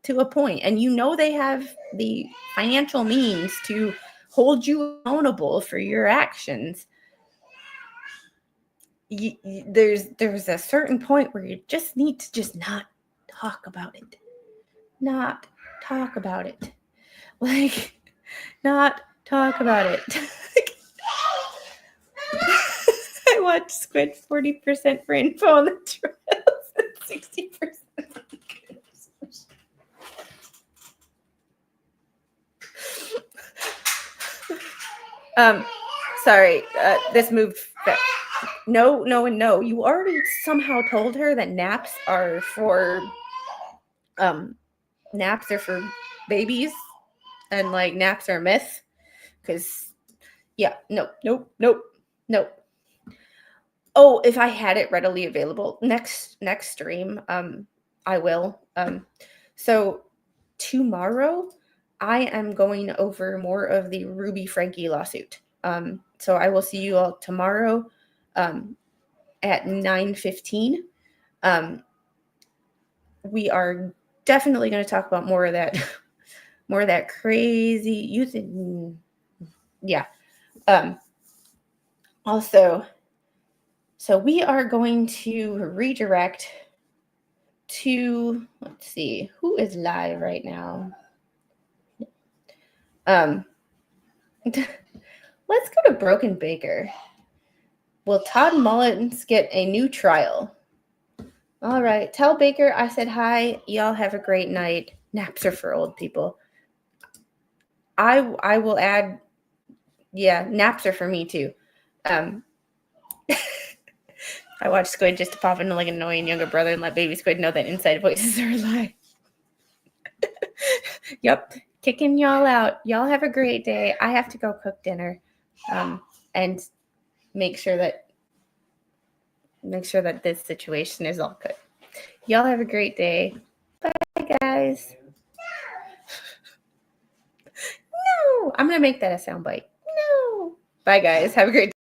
to a point and you know they have the financial means to hold you accountable for your actions, there's a certain point where you just need to just not talk about it. Not talk about it. Like, not talk about it. I watched Squid 40% for info on the trails and 60%. Sorry, this moved fast. No, and no. You already somehow told her that naps are for babies, and like naps are a myth. Because nope. Oh, if I had it readily available next stream, I will. So tomorrow I am going over more of the Ruby Frankie lawsuit. So I will see you all tomorrow at 9:15. We are definitely going to talk about more of that crazy youth. Yeah. Also, so we are going to redirect to, let's see, who is live right now? Let's go to Broken Baker. Will Todd Mullins get a new trial? All right. Tell Baker I said hi. Y'all have a great night. Naps are for old people. I will add, yeah, naps are for me too. I watch Squid just to pop into like an annoying younger brother and let baby Squid know that inside voices are a lie. Yep. Kicking y'all out. Y'all have a great day. I have to go cook dinner. And make sure that this situation is all good. Y'all have a great day. Bye, guys. No, I'm gonna make that a soundbite. No. Bye, guys. Have a great day.